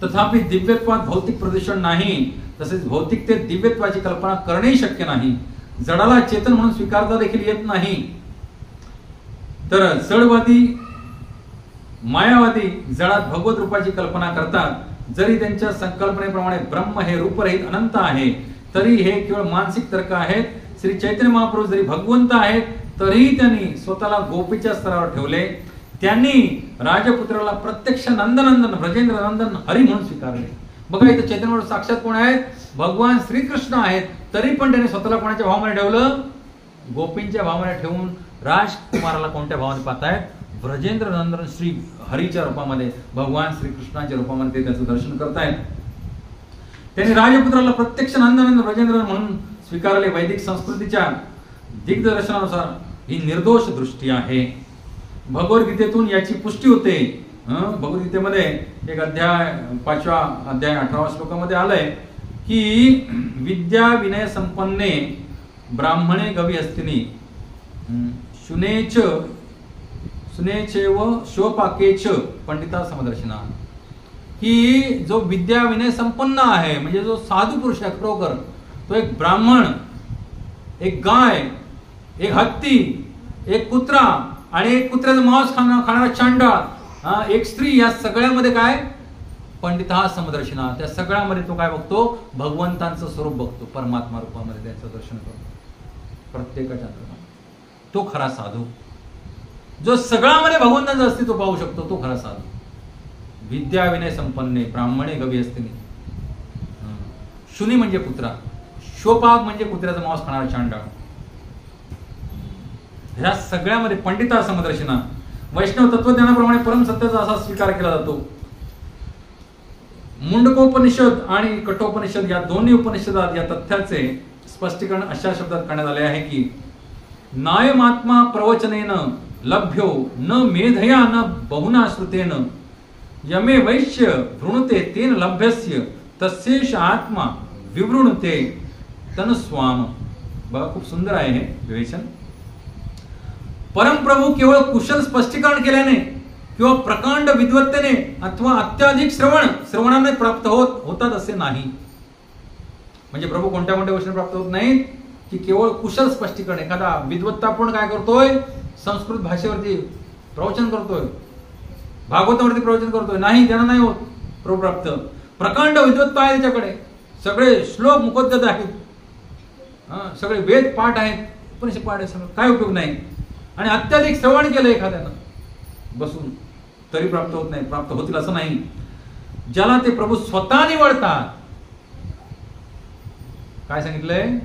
तथापि दिव्यत्वात भौतिक प्रदूषण नाही, तसेच भौतिकतेत दिव्यत्वाची कल्पना करणेही शक्य नाही. जडाला चेतन म्हणून स्वीकारता देखील येत नाही. तर जडवादी मायावादी जडात भगवत रूपाची कल्पना करतात. जरी त्यांच्या संकल्पनेप्रमाणे ब्रह्म हे रूपरहित अनंत आहे तरी हे केवळ मानसिक तर्क आहेत. श्री चैतन्य महाप्रभू जरी भगवंत आहेत तरीही त्यांनी स्वतःला गोपीच्या स्तरावर ठेवले. त्यांनी राजपुत्राला प्रत्यक्ष नंदनंदन ब्रजेंद्र नंदन हरी म्हणून स्वीकारले. बघा इथे चैतन्य महाप्रभू साक्षात कोण आहेत? भगवान श्रीकृष्ण आहेत. तरी पण त्यांनी स्वतःला कोणाच्या भावामध्ये ठेवलं? गोपींच्या भावामध्ये ठेवून राजकुमाराला कोणत्या भावाने पाहतायत? ब्रजेंद्र नंदन श्री हरीच्या रूपामध्ये, भगवान श्रीकृष्णाच्या रूपामध्ये ते त्याचं दर्शन करतायत. त्यांनी राजपुत्राला प्रत्यक्ष नंदनंद ब्रजेंद्र म्हणून स्वीकारले. वैदिक संस्कृतीच्या दिग्दर्शनानुसार ही निर्दोष दृष्टी आहे. भगवद्गीतेतून याची पुष्टी होते. भगवद्गीतेमध्ये एक अध्याय 5वा अध्याय 18व्या श्लोकामध्ये आलंय की विद्या विनय संपन्ने ब्राह्मणे गवी हस्तिनी सुनेचेव शोपाकेच पंडिता समदर्शना. की जो विद्या विनय संपन्न आहे म्हणजे जो साधू पुरुष आहे खरोखर, तो एक ब्राह्मण, एक गाय, एक हत्ती, एक कुत्रा आणि एक कुत्र्याचं मांस खाणारा चांडाळ, एक स्त्री, या सगळ्यामध्ये काय? पंडिता समदर्शना. त्या सगळ्यामध्ये तो काय बघतो? भगवंतांचं स्वरूप बघतो. परमात्मा रूपामध्ये त्याचं दर्शन करतो प्रत्येकाच्या अंतर्मनात. तो खरा साधू, जो सगळ्यामध्ये भगवंताचं अस्तित्व पाहू शकतो, तो खरा साधू. विद्या विनय संपन्ने ब्राह्मणे गवी हस्तिनी. शुनी म्हणजे कुत्रा, शोपाग म्हणजे कुत्र्याचं मांस खाणारा चांडाळ. ह्या सगळ्यामध्ये पंडिता समदर्शना. वैष्णव तत्वज्ञानाप्रमाणे परम सत्याचा असा स्वीकार केला जातो. मुंडकोपनिषद आणि कठोपनिषद या दोन्ही उपनिषदात या तथ्याचे स्पष्टीकरण अशा शब्दात करण्यात आले आहे की नायमात्मा प्रवचनेन लभ्यो न मेधया न बहुना श्रुतेन यमे वैश्य वृणुते तेन लभ्यस्य तस्येष आत्मा विवृणुते तनुस्वाम. बघा खूप सुंदर आहे हे विवेचन. परमप्रभू केवळ कुशल स्पष्टीकरण केल्याने किंवा प्रकांड विद्वत्तेने अथवा अत्याधिक श्रवणाने प्राप्त होतात असे नाही. म्हणजे प्रभू कोणत्या गोष्टी प्राप्त होत नाहीत की केवळ कुशल स्पष्टीकरण. एखादा विद्वत्ता पण काय करतोय? संस्कृत भाषेवरती प्रवचन करतोय, भागवतावरती प्रवचन करतोय, नाही त्यांना नाही होत प्रभू प्राप्त. प्रकांड विद्वत्ता आहे त्याच्याकडे, सगळे श्लोक मुखोद्गत आहेत, सगळे वेद पाठ आहेत, उपनिषद पाठ आहे, सगळं काय उपयोग नाही. आणि अत्याधिक श्रवण केलं एखाद्यानं बसून तरी प्राप्त होत नाही. प्राप्त होतील असं नाही. ज्याला ते प्रभू स्वतः निवडतात, काय सांगितलंय?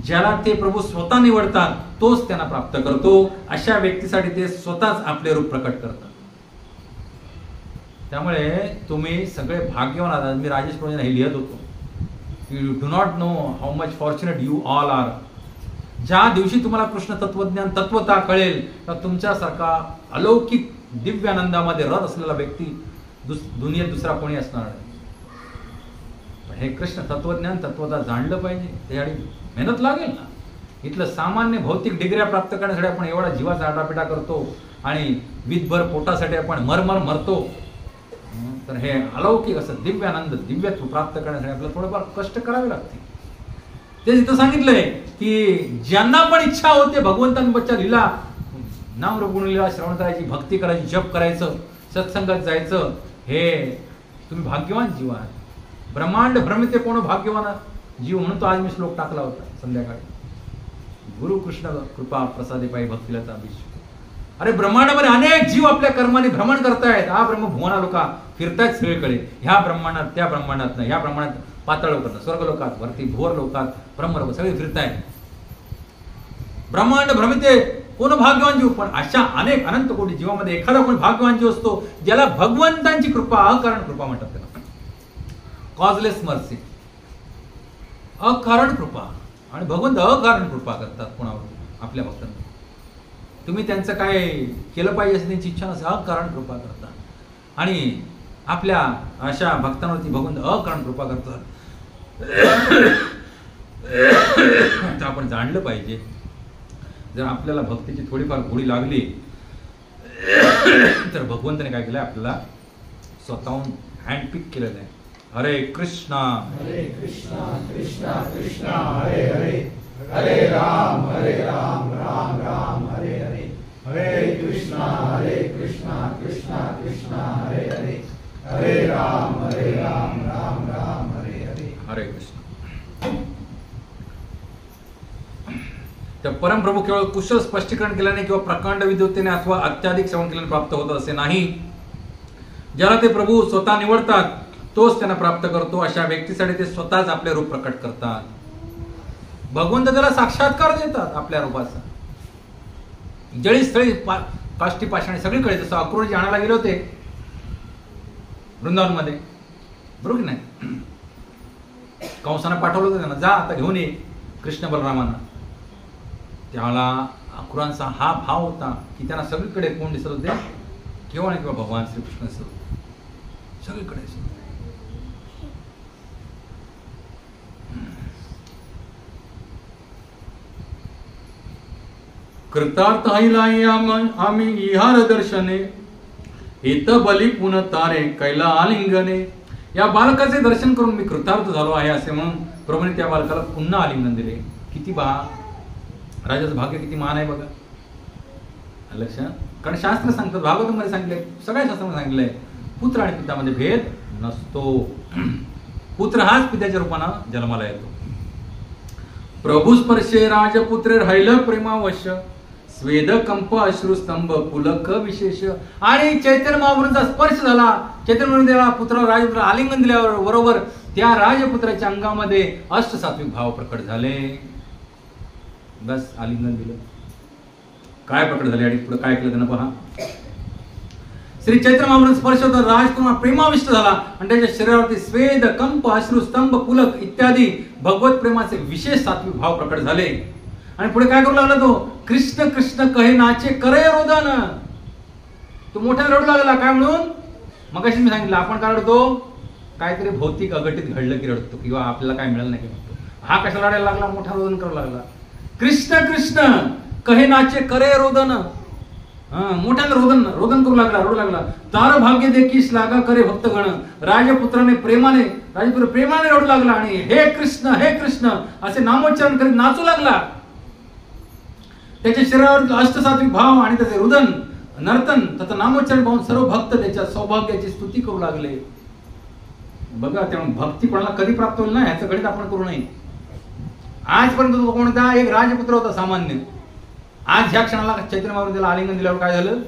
ज्याला ते प्रभू स्वतः निवडतात तोच त्यांना प्राप्त करतो. अशा व्यक्तीसाठी ते स्वतःच आपले रूप प्रकट करतात. त्यामुळे तुम्ही सगळे भाग्यवान आहात. मी राजेश प्रभूंना हे लिहित होतो की you do not know how much fortunate you all are. ज्या दिवशी तुम्हाला कृष्ण तत्वज्ञान तत्वता कळेल तर तुमच्यासारखा अलौकिक दिव्यानंदामध्ये रत असलेला व्यक्ती दुनियेत दुसरा कोणी असणार नाही. हे कृष्ण तत्वज्ञान तत्वता जाणलं पाहिजे, त्यासाठी मेहनत लागेल ना. इथलं सामान्य भौतिक डिग्र्या प्राप्त करण्यासाठी आपण एवढा जीवाचा आटापिटा करतो आणि विधभर पोटासाठी आपण मरतो. तर हे अलौकिक असं दिव्यानंद दिव्यत्व प्राप्त करण्यासाठी आपल्याला थोडंफार कष्ट करावे लागते. ते इथं सांगितलंय की ज्यांना पण इच्छा होते भगवंतांनी बच्चा लीला नाम रूप गुण लीला श्रवण करायची, भक्ती करायची, जप करायचं, सत्संगात जायचं, हे तुम्ही भाग्यवान जीव आहात. ब्रह्मांड भ्रमिते कोण भाग्यवान जीव म्हणून तो आज मी श्लोक टाकला होता संध्याकाळी. गुरु कृष्ण कृपा प्रसादे पायी भक्तीलाचा अभिषेक. अरे ब्रह्मांडामध्ये अनेक जीव आपल्या कर्माने भ्रमण करतायत. हा ब्रह्मभुवना लोका फिरतायत सगळीकडे. ह्या ब्रह्मांडात त्या ब्रह्मांडात ह्या ब्रह्मांडात पाताळ लोकात स्वर्ग लोकात वरती भोर लोकात ब्रह्मलोक सगळे फिरतायत. ब्रह्मांड भ्रमिते कोण भाग्यवान जीव? पण अशा अनेक अनंत कोटी जीवामध्ये एखादा कोणी भाग्यवान जीव असतो ज्याला भगवंतांची कृपा, अकारण कृपा म्हणतात त्याला, कॉजलेस मर्सी, अकारण कृपा. आणि भगवंत अकारण कृपा करतात कोणावर? आपल्या भक्तांना. तुम्ही त्यांचं काय केलं पाहिजे असं त्यांची इच्छा नसेल, अकारण कृपा करतात. आणि आपल्या अशा भक्तांवरती भगवंत अकारण कृपा करतात. तर आपण जाणलं पाहिजे, जर आपल्याला भक्तीची थोडीफार गोडी लागली तर भगवंताने काय केलं, आपल्याला स्वतःहून हँडपिक केलेलं आहे. हरे कृष्णा कृष्णा कृष्णा हरे हरे, हरे राम राम राम हरे हरे, हरे कृष्णा कृष्णा कृष्णा हरे हरे, हरे राम राम राम हरे हरे, हरे कृष्ण. तर परमप्रभू केवळ कुशल स्पष्टीकरण केल्याने किंवा प्रकांड विद्वत्तेने अथवा अत्याधिक श्रवण केल्याने प्राप्त होत असे नाही. ज्याला ते प्रभू स्वतः निवडतात तोच त्यांना प्राप्त करतो. अशा व्यक्तीसाठी ते स्वतःच आपले रूप प्रकट करतात. भगवंत त्याला साक्षात्कार देतात आपल्या रूपाचा. जळी स्थळी काष्टी पाषाणी सगळीकडे, जसं अक्रूरजी आणायला गेले होते वृंदावन मध्ये, बरोबर की नाही? कंसानं पाठवलं होतं त्यांना, जा आता घेऊन ये कृष्ण बलरामांना. त्याला अक्रूरांचा हा भाव होता की त्यांना सगळीकडे कोण दिसत होते? केवळ किंवा भगवान श्रीकृष्ण दिसत होते सगळीकडे. कृतार्थ आम्ही इहार दर्शने, हित बली पुन तारे कैला आलिंगने. या बालकाचे दर्शन करून मी कृतार्थ झालो आहे असे म्हणून प्रभूने त्या बालकाला पुन्हा आलिंगन दिले. किती राजाचं भाग्य किती मान आहे बघा. लक्षात, कारण शास्त्र सांगतात, भागवतामध्ये सांगितलंय, सगळ्या शास्त्रामध्ये सांगितलंय, पुत्र आणि पित्यामध्ये भेद नसतो. पुत्र हाच पित्याच्या रूपानं जन्माला येतो. प्रभू स्पर्शे राजपुत्रे राहिलं प्रेमावश्य, स्वेद कंप अश्रुस्तंभ पुलक विशेष. आणि चैतन्य महाप्रभूंचा स्पर्श झाला, चैतन्य महाप्रभूंना पुत्र राजपुत्र आलिंगन दिल्यावर बरोबर त्या राजपुत्राच्या अंगामध्ये अष्टसात्विक भाव प्रकट झाले. बस आलिंगन दिलं, काय प्रकट झाले आणि पुढे काय केलं त्यांना पहा. श्री चैतन्य महाप्रभूंचा स्पर्श होता, राजकुमार प्रेमाविष्ट झाला आणि त्याच्या शरीरावरती स्वेद कंप अश्रुस्तंभ पुलक इत्यादी भगवत प्रेमाचे विशेष सात्विक भाव प्रकट झाले. आणि पुढे काय करू लागला तो? कृष्ण कृष्ण कहे नाचे करे रोदन. तो मोठ्या रडू लागला. काय म्हणून? मगाशी मी सांगितलं, आपण काय रडतो? काहीतरी भौतिक अघटित घडलं की रडतो, किंवा आपल्याला काय मिळालं नाही की म्हणतो. हा कशाला रडायला लागला? मोठा रोदन करू लागला. कृष्ण कृष्ण कहे नाचे करे रोदन. मोठ्याने रोदन करू लागला, रडू लागला. तार भाग्य देखीस लागा करे भक्तगण. राजपुत्र प्रेमाने रडू लागला आणि हे कृष्ण असे नामोच्चारण करीत नाचू लागला. त्याच्या शरीरावर अष्टसात्विक भाव आणि त्याचे रुदन नर्तन त्याचा नामोच्चारण पाहून सर्व भक्त त्याच्या सौभाग्याची स्तुती करू लागले. बघा, त्यामुळे भक्ती कोणाला कधी प्राप्त होईल ना, ह्याचं गणित आपण करू नये. आजपर्यंत तो कोणता एक राजपुत्र होता सामान्य. आज ह्या क्षणाला चैतन्य महाप्रभूला आलिंगन दिल्यावर काय झालं?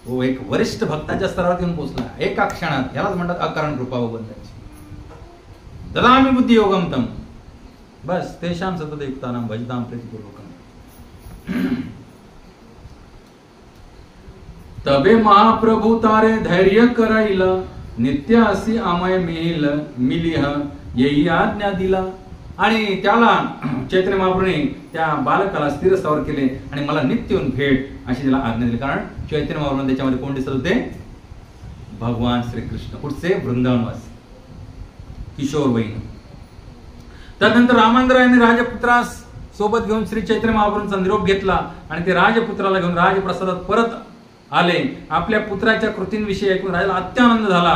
तो एक वरिष्ठ भक्ताच्या स्तरावर येऊन पोहोचला एका क्षणात. यालाच म्हणतात अकारण कृपा भगवंताची. ददामि बुद्धी योगम तम. बस तेषां सततयुक्तानां भजतां प्रीतिपूर्वकम्. तबे महाप्रभू तारे धैर्य करायला, नित्य असी आमय मिलिह येई आज्ञा दिला. आणि त्याला चैतन्य महाप्रभूने त्या बालकाला स्थिर स्थावर केले आणि मला नित्य येऊन भेट अशी त्याला आज्ञा दिली. कारण चैतन्य महाप्रभू त्याच्यामध्ये कोण दिसत होते? भगवान श्रीकृष्ण. पुढचे वृंदावनवासी किशोरवयीन. त्यानंतर रामांगरायाने राजपुत्रास सोबत घेऊन श्री चैतन्य महाप्रभूंचा निरोप घेतला आणि ते राजपुत्राला घेऊन राजप्रसादात परत आले. आपल्या पुत्राच्या कृतींविषयी ऐकून राजाला अत्यानंद झाला.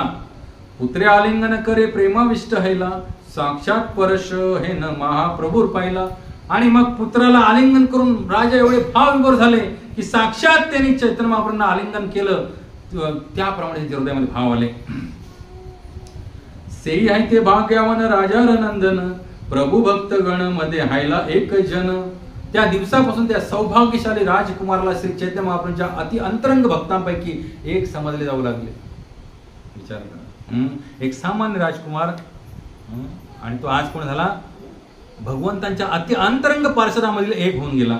पुत्रे आलिंगन करे प्रेमाविष्ट हैला, साक्षात परश हे न महाप्रभूर पाहिला. आणि मग पुत्राला आलिंगन करून राजा एवढे भावविभोर झाले की साक्षात त्यांनी चैतन्य महाप्रभूंना आलिंगन केलं. त्याप्रमाणे त्यांच्या हृदयामध्ये भाव आले. सेई आहे ते भाग्यवन राजा नंदन, प्रभू भक्त गण मध्ये हायला एक जन. त्या दिवसापासून त्या सौभाग्यशाली राजकुमाराला श्री चैतन्य महाप्रभूंच्या अति अंतरंग भक्तांपैकी एक समजले जाऊ लागले. विचार करा, एक सामान्य राजकुमार आणि तो आज कोण झाला? भगवंतांच्या अति अंतरंग पार्षदामधील एक होऊन गेला.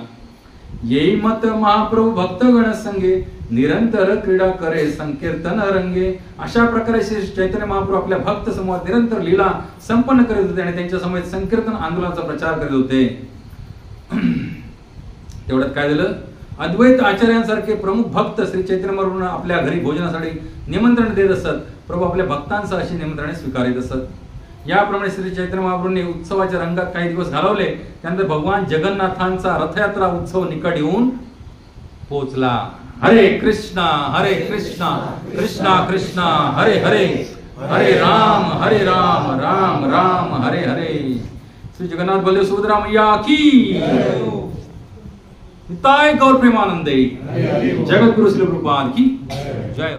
येई मत महाप्रभू भक्तगण संगे निरंतर क्रीडा करे संकीर्तन रंगे. अशा प्रकारे श्री चैतन्य महाप्रभू आपल्या भक्त समूहात निरंतर लीला संपन्न करीत होते आणि त्यांच्या समोर संकीर्तन आंदोलनाचा प्रचार करीत होते. तेवढ्यात काय झालं, अद्वैत आचार्यांसारखे प्रमुख भक्त श्री चैतन्य महाप्रभूंना आपल्या घरी भोजनासाठी निमंत्रण देत असत. प्रभू आपल्या भक्तांचं अशी निमंत्रणे स्वीकारित असत. याप्रमाणे श्री चैतन्य महाप्रभूंनी उत्सवाच्या रंगात काही दिवस घालवले. त्यानंतर भगवान जगन्नाथांचा रथयात्रा उत्सव निकट येऊन पोहोचला. हरे कृष्णा कृष्णा कृष्णा हरे हरे, हरे राम राम राम हरे हरे. श्री जगन्नाथ बलदेव सुभद्रा मैया की निताय गौर प्रेमानंदे. जगत गुरु श्री प्रभुपाद की जय.